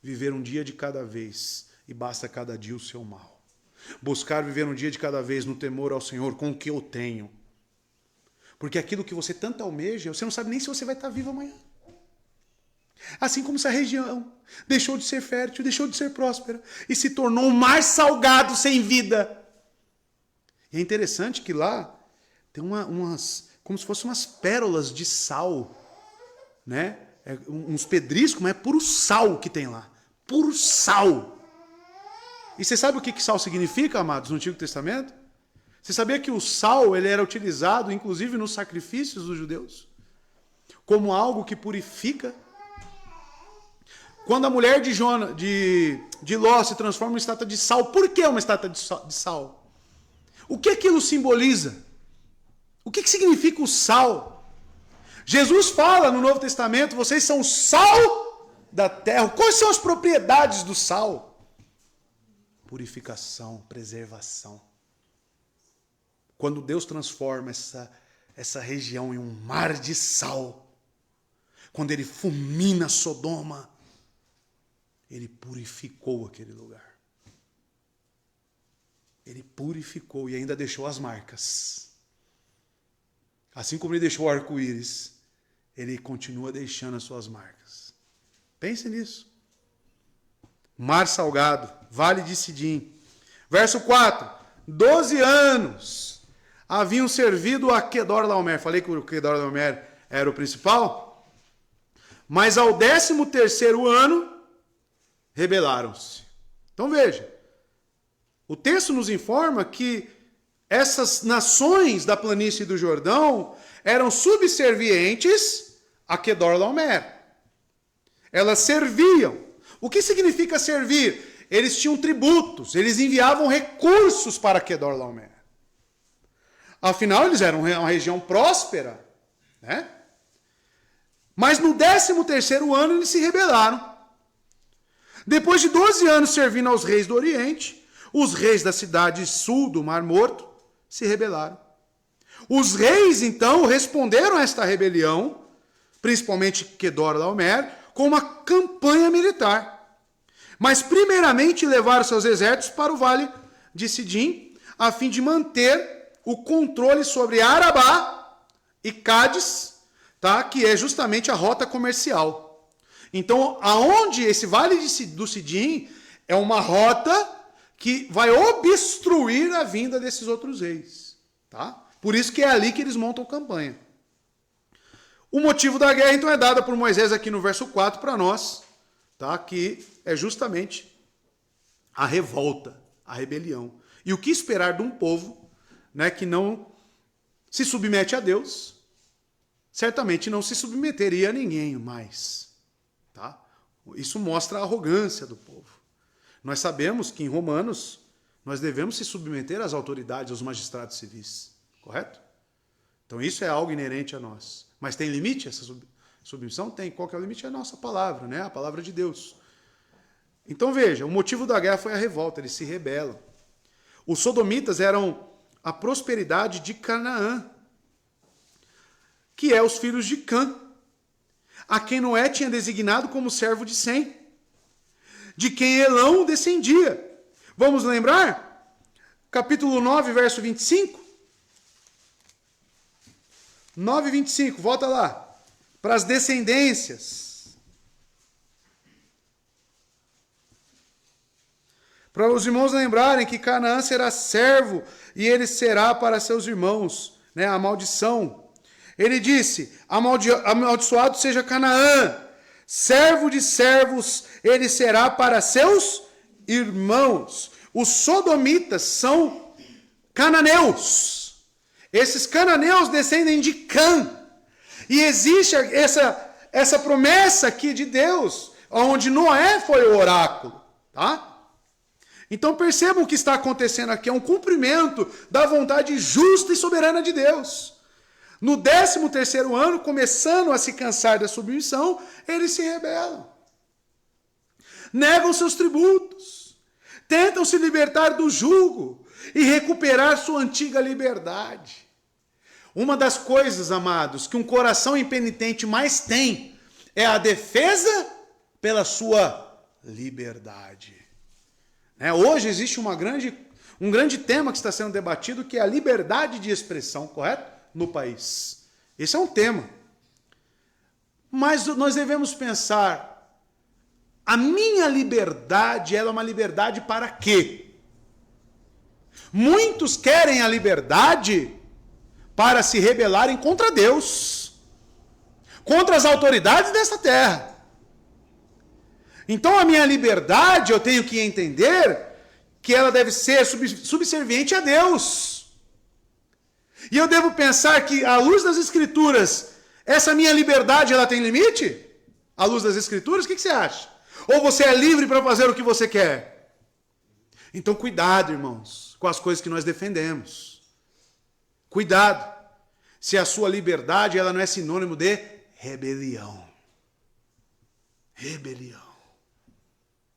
Viver um dia de cada vez, e basta cada dia o seu mal. Buscar viver um dia de cada vez no temor ao Senhor com o que eu tenho. Porque aquilo que você tanto almeja, você não sabe nem se você vai estar vivo amanhã. Assim como essa região deixou de ser fértil, deixou de ser próspera, e se tornou um mar salgado sem vida. E é interessante que lá tem umas, como se fossem umas pérolas de sal, né? uns pedriscos, mas é puro sal que tem lá. Puro sal. E você sabe o que sal significa, amados, no Antigo Testamento? Você sabia que o sal ele era utilizado, inclusive, nos sacrifícios dos judeus? Como algo que purifica? Quando a mulher de Ló se transforma em estátua de sal, por que uma estátua de sal? O que aquilo simboliza? O que significa o sal? Jesus fala no Novo Testamento, vocês são sal da terra. Quais são as propriedades do sal? Purificação, preservação. Quando Deus transforma essa região em um mar de sal, quando Ele fulmina Sodoma, Ele purificou aquele lugar. Ele purificou e ainda deixou as marcas. Assim como Ele deixou o arco-íris, Ele continua deixando as suas marcas. Pense nisso. Mar salgado, vale de Sidim. Verso 4. 12 anos haviam servido a Quedorlaomer. Falei que o Quedorlaomer era o principal? Mas ao 13º ano, rebelaram-se. Então veja, o texto nos informa que essas nações da planície do Jordão eram subservientes a Quedorlaomer. Elas serviam. O que significa servir? Eles tinham tributos, eles enviavam recursos para Quedorlaomer. Afinal, eles eram uma região próspera, né? Mas no 13º ano eles se rebelaram. Depois de 12 anos servindo aos reis do Oriente, os reis da cidade sul do Mar Morto se rebelaram. Os reis, então, responderam a esta rebelião, principalmente Quedorlaomer, com uma campanha militar. Mas, primeiramente, levaram seus exércitos para o vale de Sidim, a fim de manter o controle sobre Arabá e Cádiz, tá? Que é justamente a rota comercial. Então, aonde esse vale do Sidim é uma rota que vai obstruir a vinda desses outros reis. Tá? Por isso que é ali que eles montam campanha. O motivo da guerra, então, é dado por Moisés aqui no verso 4 para nós, tá? Que é justamente a revolta, a rebelião. E o que esperar de um povo, né, que não se submete a Deus, certamente não se submeteria a ninguém mais. Tá? Isso mostra a arrogância do povo. Nós sabemos que em Romanos nós devemos se submeter às autoridades, aos magistrados civis. Correto? Então isso é algo inerente a nós. Mas tem limite essa submissão? Tem. Qual que é o limite? É a nossa palavra, né? A palavra de Deus. Então veja, o motivo da guerra foi a revolta, eles se rebelam. Os sodomitas eram a prosperidade de Canaã, que é os filhos de Cã, a quem Noé tinha designado como servo de Sem, de quem Elão descendia. Vamos lembrar? Capítulo 9, verso 25. 9, 25, volta lá. Para as descendências. Para os irmãos lembrarem que Canaã será servo e ele será para seus irmãos, né? A maldição. Ele disse, amaldiçoado seja Canaã, servo de servos ele será para seus irmãos. Os sodomitas são cananeus. Esses cananeus descendem de Cã. E existe essa promessa aqui de Deus, onde Noé foi o oráculo. Tá? Então percebam o que está acontecendo aqui. É um cumprimento da vontade justa e soberana de Deus. No 13º ano, começando a se cansar da submissão, eles se rebelam. Negam seus tributos. Tentam se libertar do jugo e recuperar sua antiga liberdade. Uma das coisas, amados, que um coração impenitente mais tem é a defesa pela sua liberdade. Hoje existe um grande tema que está sendo debatido, que é a liberdade de expressão, correto? No país. Esse é um tema. Mas nós devemos pensar, a minha liberdade, ela é uma liberdade para quê? Muitos querem a liberdade para se rebelarem contra Deus. contra as autoridades desta terra. Então a minha liberdade, eu tenho que entender que ela deve ser subserviente a Deus. E eu devo pensar que, à luz das Escrituras, essa minha liberdade, ela tem limite? À luz das Escrituras, o que você acha? Ou você é livre para fazer o que você quer? Então cuidado, irmãos, com as coisas que nós defendemos. Cuidado, se a sua liberdade, ela não é sinônimo de rebelião. Rebelião.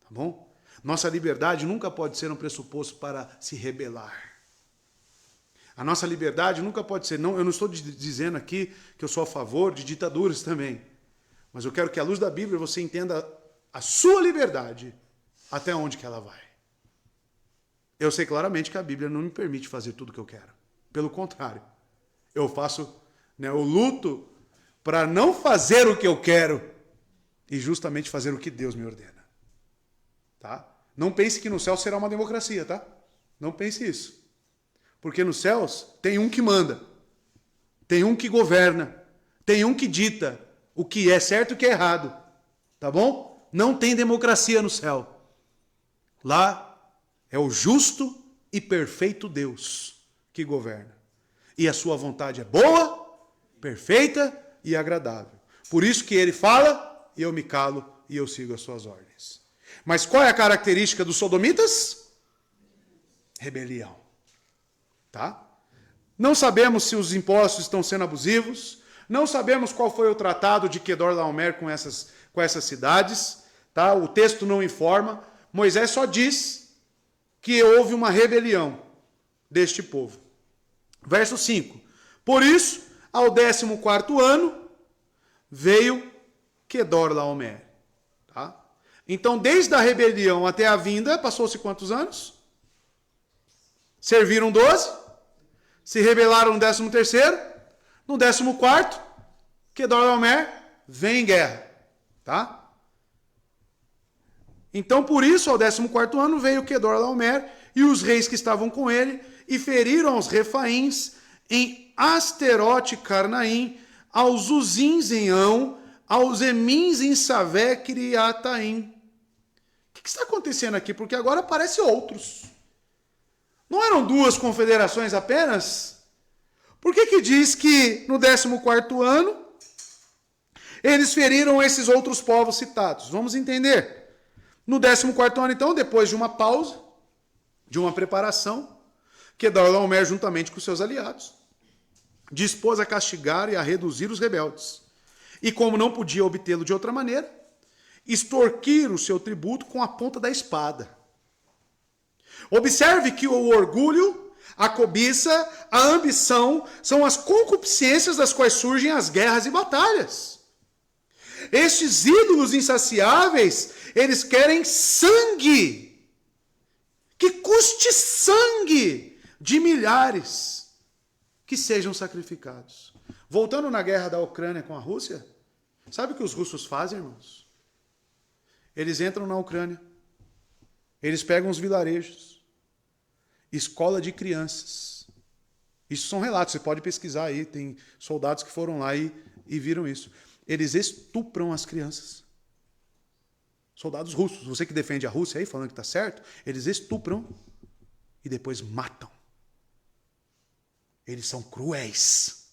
Tá bom? Nossa liberdade nunca pode ser um pressuposto para se rebelar. A nossa liberdade nunca pode ser... Não, eu não estou dizendo aqui que eu sou a favor de ditaduras também. Mas eu quero que, à luz da Bíblia, você entenda a sua liberdade até onde que ela vai. Eu sei claramente que a Bíblia não me permite fazer tudo o que eu quero. Pelo contrário. Eu faço... eu luto para não fazer o que eu quero e justamente fazer o que Deus me ordena. Tá? Não pense que no céu será uma democracia, tá? Não pense isso. Porque nos céus tem um que manda, tem um que governa, tem um que dita o que é certo e o que é errado. Tá bom? Não tem democracia no céu. Lá é o justo e perfeito Deus que governa. E a sua vontade é boa, perfeita e agradável. Por isso que ele fala, e eu me calo e eu sigo as suas ordens. Mas qual é a característica dos sodomitas? Rebelião. Tá? Não sabemos se os impostos estão sendo abusivos. Não sabemos qual foi o tratado de Quedorlaomer com essas cidades. Tá? O texto não informa. Moisés só diz que houve uma rebelião deste povo. Verso 5. Por isso, ao 14º ano, veio Quedorlaomer. Tá? Então, desde a rebelião até a vinda, passou-se quantos anos? Serviram 12. Se rebelaram no 13º. No 14º, Quedorlaomer vem em guerra. Tá? Então, por isso, ao 14º ano, veio Quedorlaomer e os reis que estavam com ele e feriram aos Refaíns em Asterote Carnaim, aos Uzins em Ão, aos Emins em Savé, Criataim. O que está acontecendo aqui? Porque agora aparecem outros. Não eram duas confederações apenas? Por que diz que no 14º ano eles feriram esses outros povos citados? Vamos entender. No 14º ano, então, depois de uma pausa, de uma preparação, Quedorlaomer, juntamente com seus aliados, dispôs a castigar e a reduzir os rebeldes. E como não podia obtê-lo de outra maneira, extorquir o seu tributo com a ponta da espada. Observe que o orgulho, a cobiça, a ambição são as concupiscências das quais surgem as guerras e batalhas. Estes ídolos insaciáveis, eles querem sangue, que custe sangue de milhares que sejam sacrificados. Voltando na guerra da Ucrânia com a Rússia, sabe o que os russos fazem, irmãos? Eles entram na Ucrânia, eles pegam os vilarejos, escola de crianças. Isso são relatos, você pode pesquisar aí, tem soldados que foram lá e viram isso. Eles estupram as crianças. Soldados russos, você que defende a Rússia aí, falando que está certo, eles estupram e depois matam. Eles são cruéis.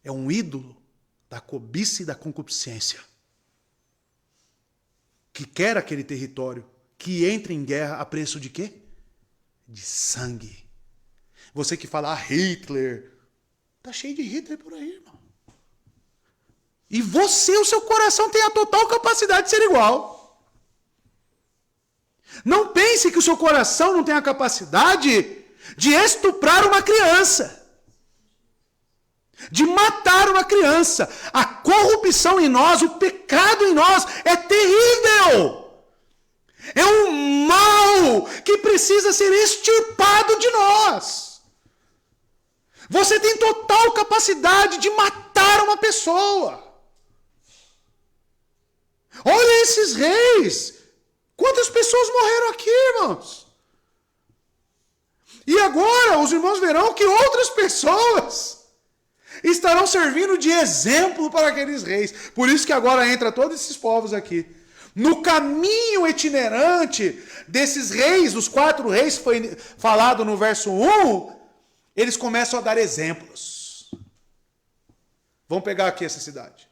É um ídolo da cobiça e da concupiscência, que quer aquele território, que entra em guerra a preço de quê? De sangue. Você que fala, Hitler, tá cheio de Hitler por aí, irmão. E você, o seu coração tem a total capacidade de ser igual. Não pense que o seu coração não tem a capacidade de estuprar uma criança, de matar uma criança. A corrupção em nós, o pecado em nós é terrível. É um mal que precisa ser extirpado de nós. Você tem total capacidade de matar uma pessoa. Olha esses reis. Quantas pessoas morreram aqui, irmãos? E agora os irmãos verão que outras pessoas Estarão servindo de exemplo para aqueles reis. Por isso que agora entra todos esses povos aqui. No caminho itinerante desses reis, os 4 reis que foi falado no verso 1, eles começam a dar exemplos. Vamos pegar aqui essa cidade.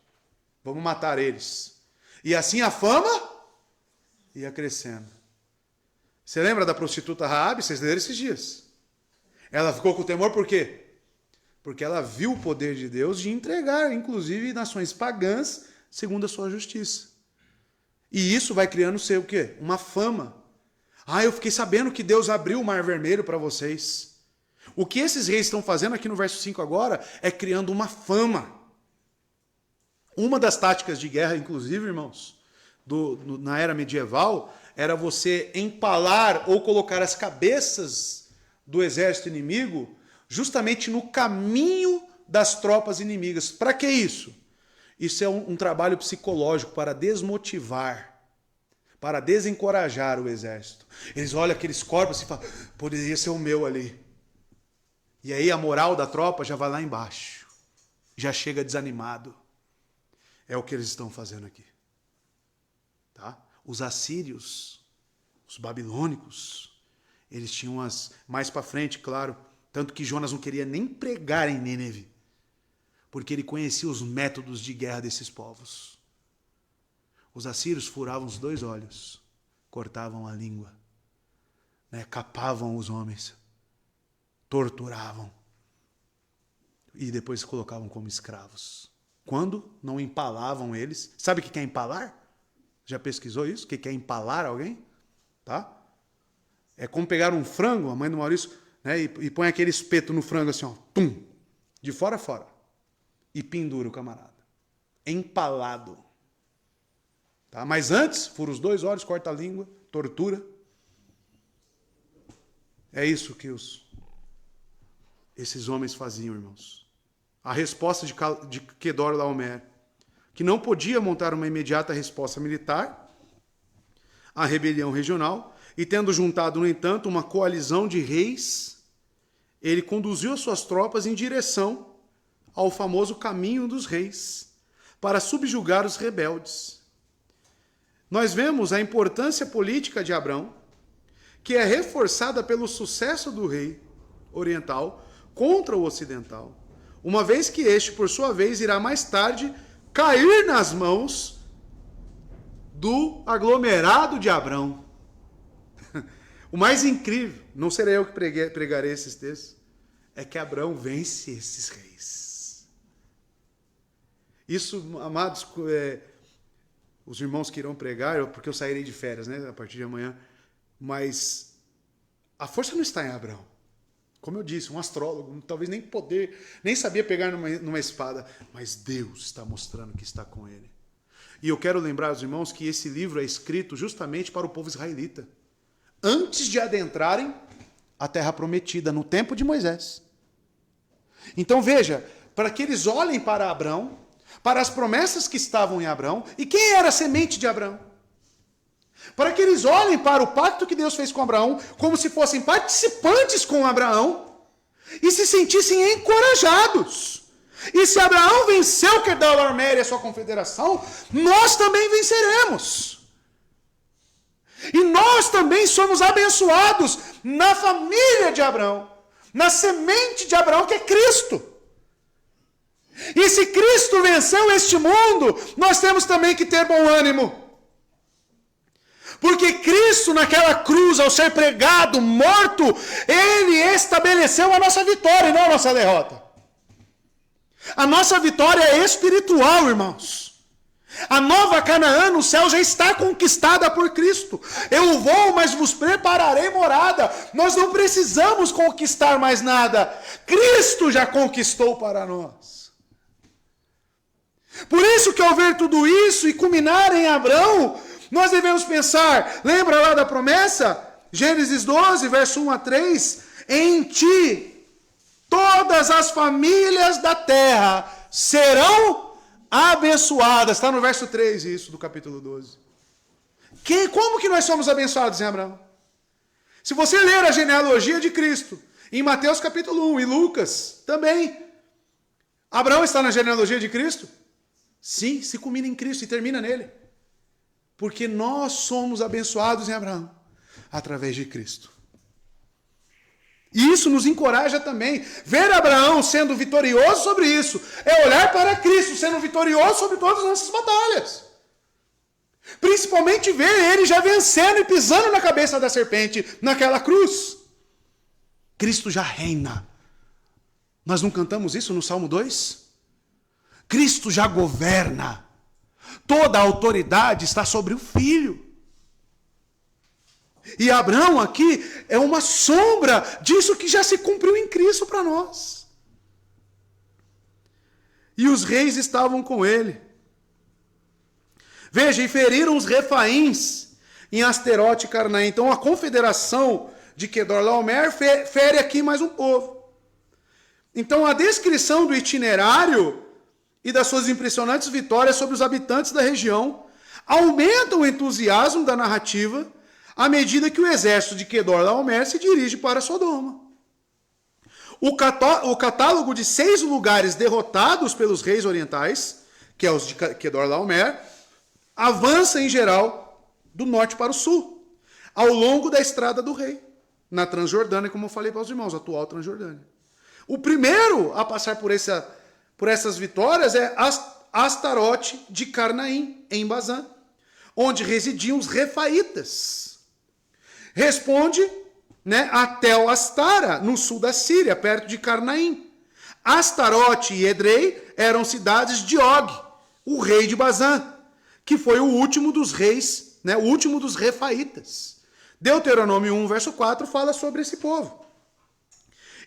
Vamos matar eles. E assim a fama ia crescendo. Você lembra da prostituta Raabe? Vocês leram esses dias. Ela ficou com temor por quê? Porque ela viu o poder de Deus de entregar, inclusive, nações pagãs segundo a sua justiça. E isso vai criando o quê? Uma fama. Eu fiquei sabendo que Deus abriu o Mar Vermelho para vocês. O que esses reis estão fazendo aqui no verso 5 agora é criando uma fama. Uma das táticas de guerra, inclusive, irmãos, na era medieval, era você empalar ou colocar as cabeças do exército inimigo justamente no caminho das tropas inimigas. Para que isso? Isso é um trabalho psicológico para desmotivar, para desencorajar o exército. Eles olham aqueles corpos e falam, poderia ser o meu ali. E aí a moral da tropa já vai lá embaixo. Já chega desanimado. É o que eles estão fazendo aqui. Tá? Os assírios, os babilônicos, eles tinham mais para frente, claro, tanto que Jonas não queria nem pregar em Nínive, porque ele conhecia os métodos de guerra desses povos. Os assírios furavam os 2 olhos, cortavam a língua, capavam os homens, torturavam e depois colocavam como escravos. Quando não empalavam eles, sabe o que é empalar? Já pesquisou isso? O que é empalar alguém? Tá? É como pegar um frango, a mãe do Maurício, e põe aquele espeto no frango assim, tum, de fora a fora. E pendura o camarada. Empalado. Tá? Mas antes, fura os 2 olhos, corta a língua, tortura. É isso que esses homens faziam, irmãos. A resposta de Quedorlaomer, que não podia montar uma imediata resposta militar à rebelião regional, e tendo juntado, no entanto, uma coalizão de reis, ele conduziu as suas tropas em direção ao famoso caminho dos reis, para subjugar os rebeldes. Nós vemos a importância política de Abrão, que é reforçada pelo sucesso do rei oriental contra o ocidental, uma vez que este, por sua vez, irá mais tarde cair nas mãos do aglomerado de Abrão. O mais incrível, não serei eu que pregarei esses textos, é que Abrão vence esses reis. Isso, amados, os irmãos que irão pregar, porque eu sairei de férias, a partir de amanhã, mas a força não está em Abrão. Como eu disse, um astrólogo, talvez nem sabia pegar numa espada, mas Deus está mostrando que está com ele. E eu quero lembrar aos irmãos que esse livro é escrito justamente para o povo israelita, antes de adentrarem a terra prometida, no tempo de Moisés. Então veja, para que eles olhem para Abrão, para as promessas que estavam em Abrão, e quem era a semente de Abrão? Para que eles olhem para o pacto que Deus fez com Abraão, como se fossem participantes com Abraão, e se sentissem encorajados. E se Abraão venceu Quedorlaomer e a sua confederação, nós também venceremos. E nós também somos abençoados na família de Abraão, na semente de Abraão, que é Cristo. E se Cristo venceu este mundo, nós temos também que ter bom ânimo. Porque Cristo, naquela cruz, ao ser pregado, morto, ele estabeleceu a nossa vitória e não a nossa derrota. A nossa vitória é espiritual, irmãos. A nova Canaã no céu já está conquistada por Cristo. Eu vou, mas vos prepararei morada. Nós não precisamos conquistar mais nada. Cristo já conquistou para nós. Por isso que ao ver tudo isso e culminar em Abrão, nós devemos pensar, lembra lá da promessa? Gênesis 12, verso 1 a 3. Em ti todas as famílias da terra serão abençoadas. Está no verso 3 isso, do capítulo 12. Como que nós somos abençoados em Abraão? Se você ler a genealogia de Cristo, em Mateus capítulo 1 e Lucas também, Abraão está na genealogia de Cristo? Sim, se culmina em Cristo e termina nele. Porque nós somos abençoados em Abraão, através de Cristo. E isso nos encoraja também. Ver Abraão sendo vitorioso sobre isso é olhar para Cristo sendo vitorioso sobre todas as nossas batalhas. Principalmente ver ele já vencendo e pisando na cabeça da serpente naquela cruz. Cristo já reina. Nós não cantamos isso no Salmo 2? Cristo já governa. Toda a autoridade está sobre o Filho. E Abraão aqui é uma sombra disso que já se cumpriu em Cristo para nós. E os reis estavam com ele. Veja, e feriram os refaíns em Asterote e Carnaim. Então a confederação de Quedorlaomer fere aqui mais um povo. Então a descrição do itinerário e das suas impressionantes vitórias sobre os habitantes da região aumenta o entusiasmo da narrativa à medida que o exército de Quedorlaomer se dirige para Sodoma. O catálogo de 6 lugares derrotados pelos reis orientais, que é os de Quedorlaomer, avança em geral do norte para o sul, ao longo da estrada do rei, na Transjordânia, como eu falei para os irmãos, a atual Transjordânia. O primeiro a passar por essas vitórias é Astarote de Carnaim, em Bazã, onde residiam os refaítas. Responde, a Tel Astara, no sul da Síria, perto de Carnaim. Astarote e Edrei eram cidades de Og, o rei de Bazã, que foi o último dos reis, o último dos refaítas. Deuteronômio 1, verso 4, fala sobre esse povo.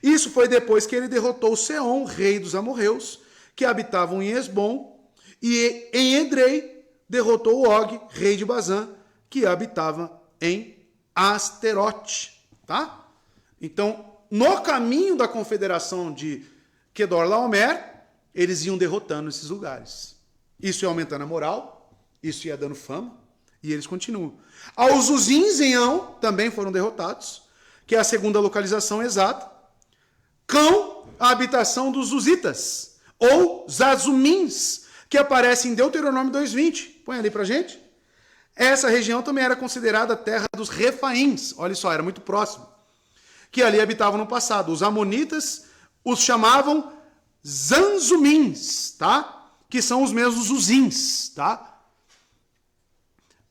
Isso foi depois que ele derrotou Seom, rei dos amorreus, que habitavam em Esbom, e em Edrei derrotou Og, rei de Bazã, que habitava em Asterote, tá? Então, no caminho da confederação de Quedorlaomer, eles iam derrotando esses lugares. Isso ia aumentando a moral, isso ia dando fama, e eles continuam. Aos Uzins em Ão também foram derrotados, que é a segunda localização exata. Cão, a habitação dos Uzitas, ou Zazumins, que aparece em Deuteronômio 2:20. Põe ali pra gente. Essa região também era considerada a terra dos refaíns. Olha só, era muito próximo. Que ali habitavam no passado. Os amonitas os chamavam Zanzumins, tá? Que são os mesmos Uzins, tá?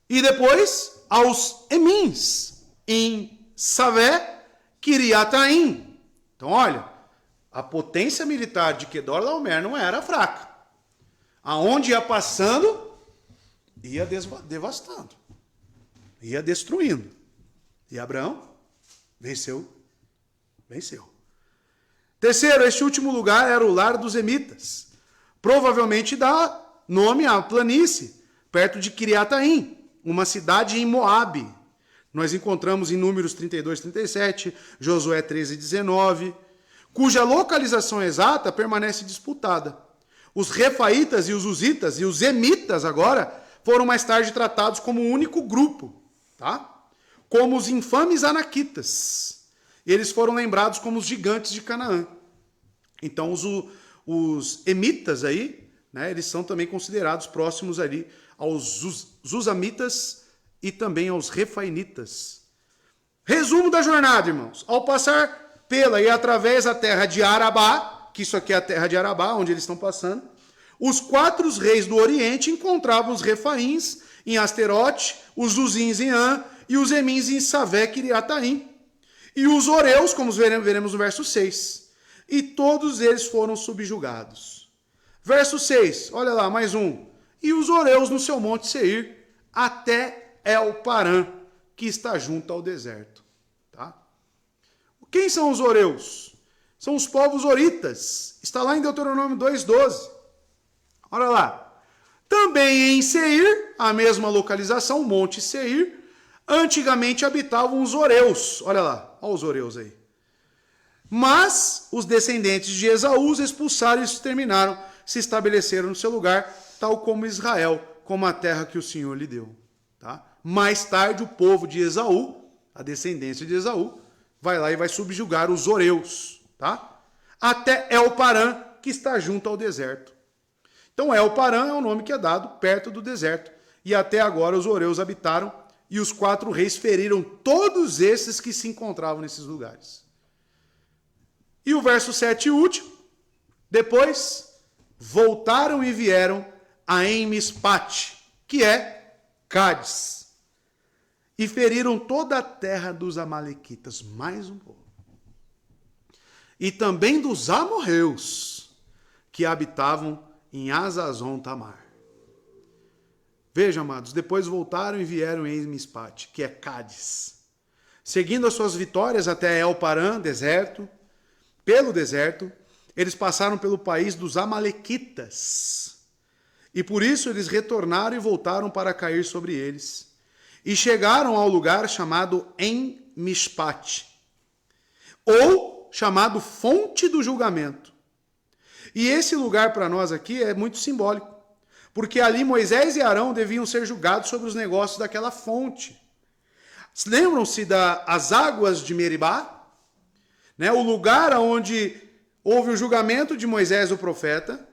E depois, aos Emins, em Savé, Kiriataim. Então, olha, a potência militar de Quedorlaomer não era fraca. Aonde ia passando, ia devastando, ia destruindo. E Abraão venceu. Terceiro, este último lugar era o lar dos Emitas. Provavelmente dá nome à planície, perto de Kiriataim, uma cidade em Moabe. Nós encontramos em Números 32, 37, Josué 13, 19, cuja localização exata permanece disputada. Os refaítas e os uzitas e os emitas agora foram mais tarde tratados como um único grupo, tá? Como os infames anaquitas. Eles foram lembrados como os gigantes de Canaã. Então os emitas aí, eles são também considerados próximos ali aos zuzamitas e também aos refainitas. Resumo da jornada, irmãos. Ao passar pela e através da terra de Arabá, que isso aqui é a terra de Arabá, onde eles estão passando, os 4 reis do Oriente encontravam os refaíns em Asterote, os Uzins em An e os Emins em Savé, Kiriataim. E os Oreus, como veremos no verso 6. E todos eles foram subjugados. Verso 6, olha lá, mais um. E os Oreus no seu monte Seir, até El-Parã, que está junto ao deserto. Tá? Quem são os Oreus? São os povos Horitas. Está lá em Deuteronômio 2:12. Olha lá. Também em Seir, a mesma localização, Monte Seir, antigamente habitavam os Oreus. Olha lá, olha os Oreus aí. Mas os descendentes de Esaú os expulsaram e os exterminaram, se estabeleceram no seu lugar, tal como Israel, como a terra que o Senhor lhe deu. Tá? Mais tarde, o povo de Esaú, a descendência de Esaú, vai lá e vai subjugar os Oreus. Tá? Até El-Parã, que está junto ao deserto. Então El-Parã é o nome que é dado perto do deserto. E até agora os horeus habitaram, e os 4 reis feriram todos esses que se encontravam nesses lugares. E o verso 7 e último. Depois voltaram e vieram a En-Mispate, que é Cádiz, e feriram toda a terra dos amalequitas, mais um povo, e também dos amorreus, que habitavam em Azazon Tamar. Vejam, amados, depois voltaram e vieram em En-Mispate, que é Cádiz, seguindo as suas vitórias até El-Parã, deserto. Pelo deserto, eles passaram pelo país dos amalequitas, e por isso eles retornaram e voltaram para cair sobre eles, e chegaram ao lugar chamado En-Mispate, ou chamado Fonte do Julgamento. E esse lugar para nós aqui é muito simbólico, porque ali Moisés e Arão deviam ser julgados sobre os negócios daquela fonte. Lembram-se das águas de Meribá? Né? O lugar onde houve o julgamento de Moisés, o profeta,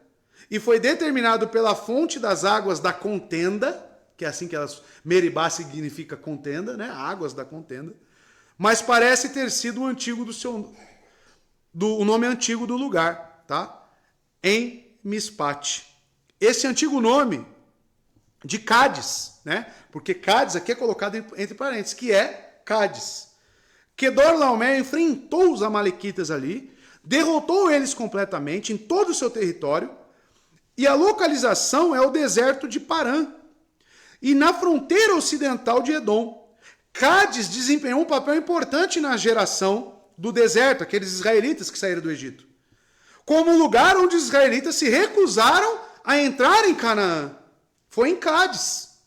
e foi determinado pela fonte das águas da contenda, que é assim que elas... Meribá significa contenda, né? Águas da contenda. Mas parece ter sido o antigo o nome antigo do lugar, tá? En-Mispate. Esse antigo nome de Cádiz, né? Porque Cádiz aqui é colocado entre parênteses, que é Cádiz. Quedorlaomer enfrentou os amalequitas ali, derrotou eles completamente em todo o seu território, e a localização é o deserto de Parã, e na fronteira ocidental de Edom. Cádiz desempenhou um papel importante na geração do deserto, aqueles israelitas que saíram do Egito, como um lugar onde os israelitas se recusaram a entrar em Canaã. Foi em Cádiz.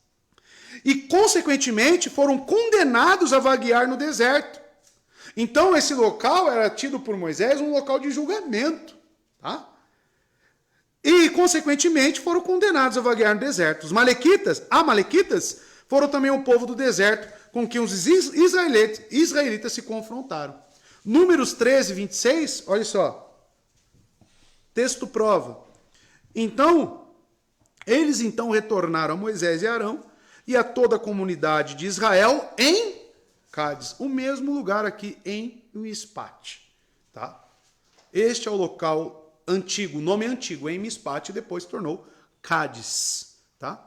E, consequentemente, foram condenados a vaguear no deserto. Então, esse local era tido por Moisés um local de julgamento. Tá? E, consequentemente, foram condenados a vaguear no deserto. Os amalequitas, foram também o povo do deserto com quem os israelitas se confrontaram. Números 13, 26, olha só. Texto prova. Eles retornaram a Moisés e Arão e a toda a comunidade de Israel em Cádiz, o mesmo lugar aqui em Mispate, tá? Este é o local antigo, o nome antigo, em Mispate, depois se tornou Cádiz, tá?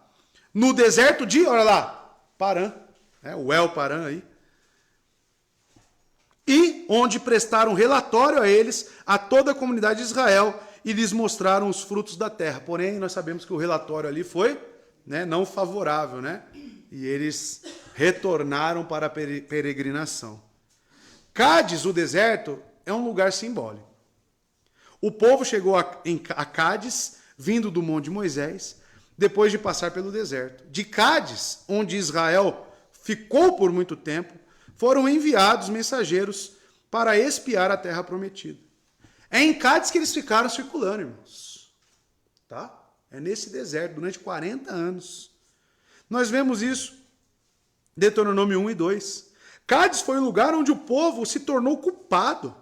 No deserto de, olha lá, Parã, o El-Parã aí, e onde prestaram relatório a eles, a toda a comunidade de Israel, e lhes mostraram os frutos da terra. Porém, nós sabemos que o relatório ali foi, né, não favorável, né? E eles retornaram para a peregrinação. Cádiz, o deserto, é um lugar simbólico. O povo chegou a Cádiz, vindo do Monte de Moisés, depois de passar pelo deserto. De Cádiz, onde Israel ficou por muito tempo, foram enviados mensageiros para espiar a terra prometida. É em Cádiz que eles ficaram circulando, irmãos. Tá? É nesse deserto, durante 40 anos. Nós vemos isso, Deuteronômio 1 e 2. Cádiz foi o lugar onde o povo se tornou culpado.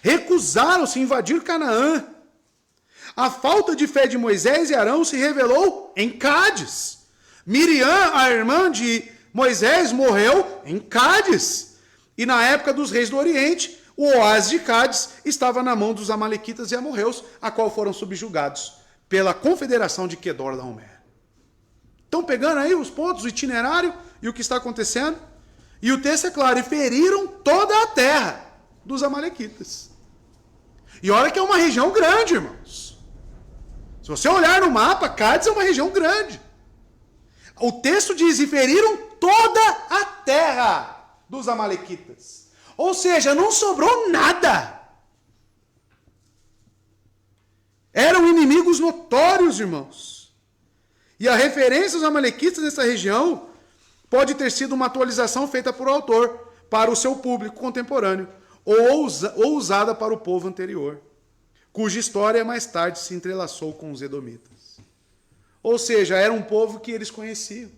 Recusaram-se a invadir Canaã. A falta de fé de Moisés e Arão se revelou em Cádiz. Miriam, a irmã de Moisés, morreu em Cádiz. E na época dos reis do Oriente, o oásis de Cádiz estava na mão dos amalequitas e amorreus, a qual foram subjugados pela confederação de Quedorlaomer. Estão pegando aí os pontos, o itinerário e o que está acontecendo? E o texto é claro, e feriram toda a terra dos amalequitas. E olha que é uma região grande, irmãos. Se você olhar no mapa, Cádiz é uma região grande. O texto diz, e feriram toda a terra dos amalequitas. Ou seja, não sobrou nada. Eram inimigos notórios, irmãos. E a referência aos amalequitas nessa região pode ter sido uma atualização feita por autor para o seu público contemporâneo, ou usada para o povo anterior, cuja história mais tarde se entrelaçou com os edomitas. Ou seja, era um povo que eles conheciam.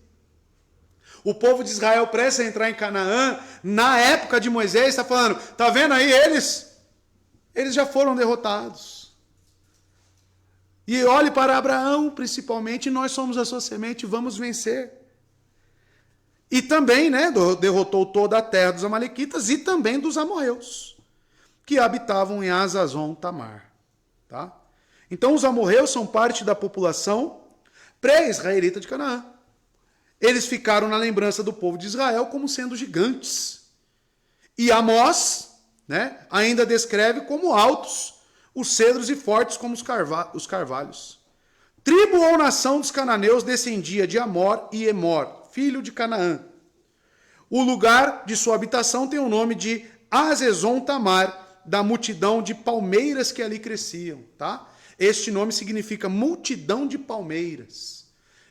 O povo de Israel prestes a entrar em Canaã, na época de Moisés, está falando, está vendo aí eles? Eles já foram derrotados. E olhe para Abraão, principalmente, nós somos a sua semente, vamos vencer. E também, né, derrotou toda a terra dos amalequitas e também dos amorreus, que habitavam em Hazazon Tamar. Tá? Então, os amorreus são parte da população pré-israelita de Canaã. Eles ficaram na lembrança do povo de Israel como sendo gigantes. E Amós, né, ainda descreve como altos os cedros e fortes como os carvalhos. Tribo ou nação dos cananeus descendia de Amor e Emor, filho de Canaã. O lugar de sua habitação tem o nome de Hazezon Tamar, da multidão de palmeiras que ali cresciam. Tá? Este nome significa multidão de palmeiras.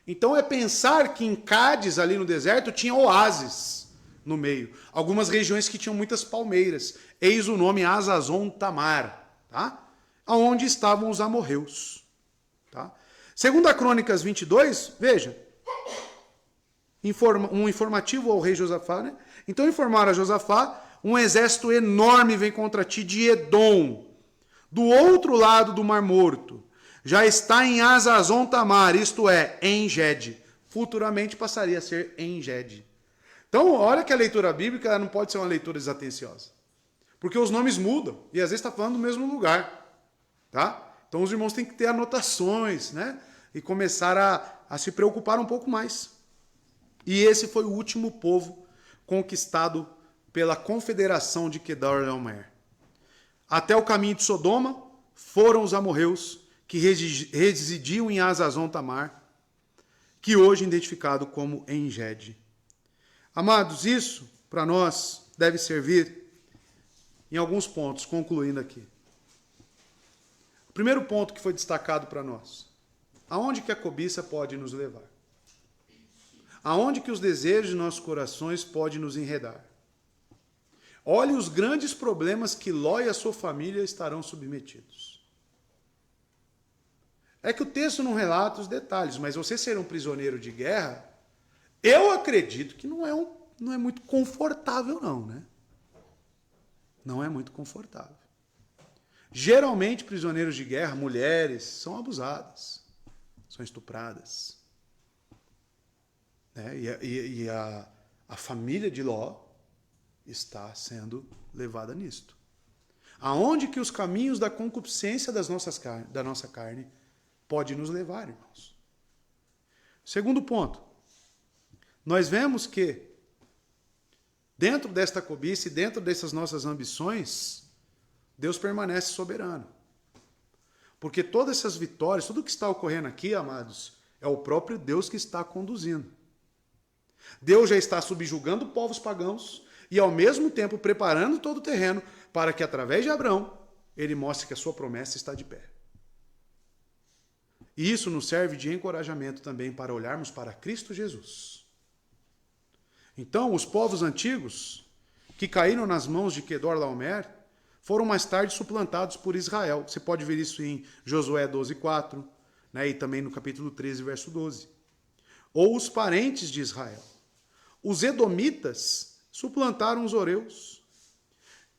Então é pensar que em Cádiz, ali no deserto, tinha oásis no meio. Algumas regiões que tinham muitas palmeiras. Eis o nome Hazazon Tamar, tá? Onde estavam os amorreus. Tá? Segundo a Crônicas 22, veja, um informativo ao rei Josafá, né? Então informaram a Josafá, um exército enorme vem contra ti de Edom, do outro lado do Mar Morto. Já está em Hazazon Tamar, isto é, em Gede. Futuramente passaria a ser em Gede. Então, olha que a leitura bíblica não pode ser uma leitura desatenciosa. Porque os nomes mudam, e às vezes está falando do mesmo lugar. Tá? Então os irmãos têm que ter anotações, né? E começar a se preocupar um pouco mais. E esse foi o último povo conquistado pela confederação de Quedorlaomer. Até o caminho de Sodoma foram os amorreus que residiam em Hazazon Tamar, que hoje é identificado como En-Gede. Amados, isso para nós deve servir em alguns pontos, concluindo aqui. O primeiro ponto que foi destacado para nós: aonde que a cobiça pode nos levar? Aonde que os desejos de nossos corações podem nos enredar? Olhe os grandes problemas que Ló e a sua família estarão submetidos. É que o texto não relata os detalhes, mas você ser um prisioneiro de guerra, eu acredito que não é muito confortável não, né? Não é muito confortável. Geralmente, prisioneiros de guerra, mulheres, são abusadas, são estupradas. Né? E a família de Ló está sendo levada nisto. Aonde que os caminhos da concupiscência da nossa carne pode nos levar, irmãos? Segundo ponto, nós vemos que dentro desta cobiça e dentro dessas nossas ambições, Deus permanece soberano. Porque todas essas vitórias, tudo que está ocorrendo aqui, amados, é o próprio Deus que está conduzindo. Deus já está subjugando povos pagãos e, ao mesmo tempo, preparando todo o terreno para que, através de Abraão, ele mostre que a sua promessa está de pé. E isso nos serve de encorajamento também para olharmos para Cristo Jesus. Então, os povos antigos que caíram nas mãos de Quedorlaomer foram mais tarde suplantados por Israel. Você pode ver isso em Josué 12:4, né, e também no capítulo 13, verso 12. Ou os parentes de Israel. Os edomitas suplantaram os horeus.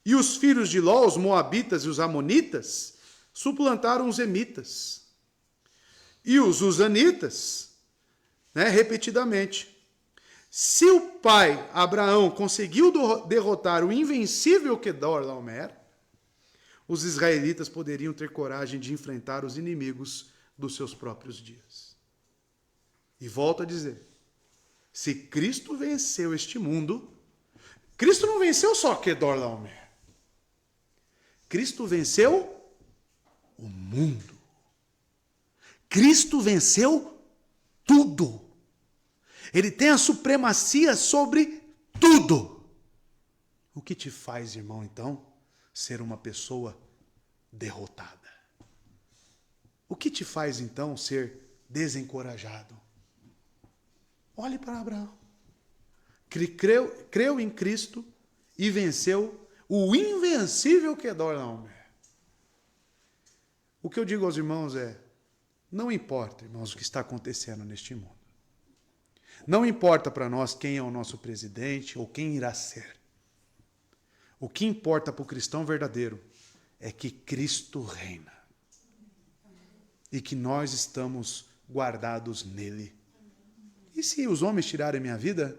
E os filhos de Ló, os moabitas e os amonitas, suplantaram os emitas. E os usanitas, né, repetidamente. Se o pai, Abraão, conseguiu derrotar o invencível Quedorlaomer, os israelitas poderiam ter coragem de enfrentar os inimigos dos seus próprios dias. E volto a dizer, se Cristo venceu este mundo, Cristo não venceu só Quedorlaomer. Cristo venceu o mundo. Cristo venceu tudo. Ele tem a supremacia sobre tudo. O que te faz, irmão, então, ser uma pessoa derrotada? O que te faz, então, ser desencorajado? Olhe para Abraão. Creu em Cristo e venceu o invencível Quedorlaomer. O que eu digo aos irmãos é, não importa, irmãos, o que está acontecendo neste mundo. Não importa para nós quem é o nosso presidente ou quem irá ser. O que importa para o cristão verdadeiro é que Cristo reina. e que nós estamos guardados nele. E se os homens tirarem minha vida,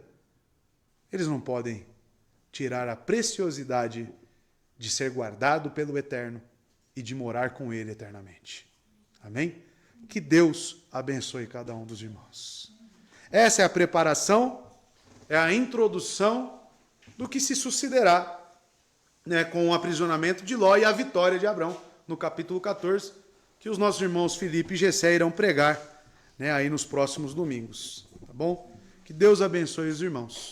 eles não podem tirar a preciosidade de ser guardado pelo Eterno e de morar com ele eternamente. Amém? Que Deus abençoe cada um dos irmãos. Essa é a preparação, é a introdução do que se sucederá, né, com o aprisionamento de Ló e a vitória de Abrão, no capítulo 14, que os nossos irmãos Filipe e Gessé irão pregar, né, aí nos próximos domingos. Tá bom? Que Deus abençoe os irmãos.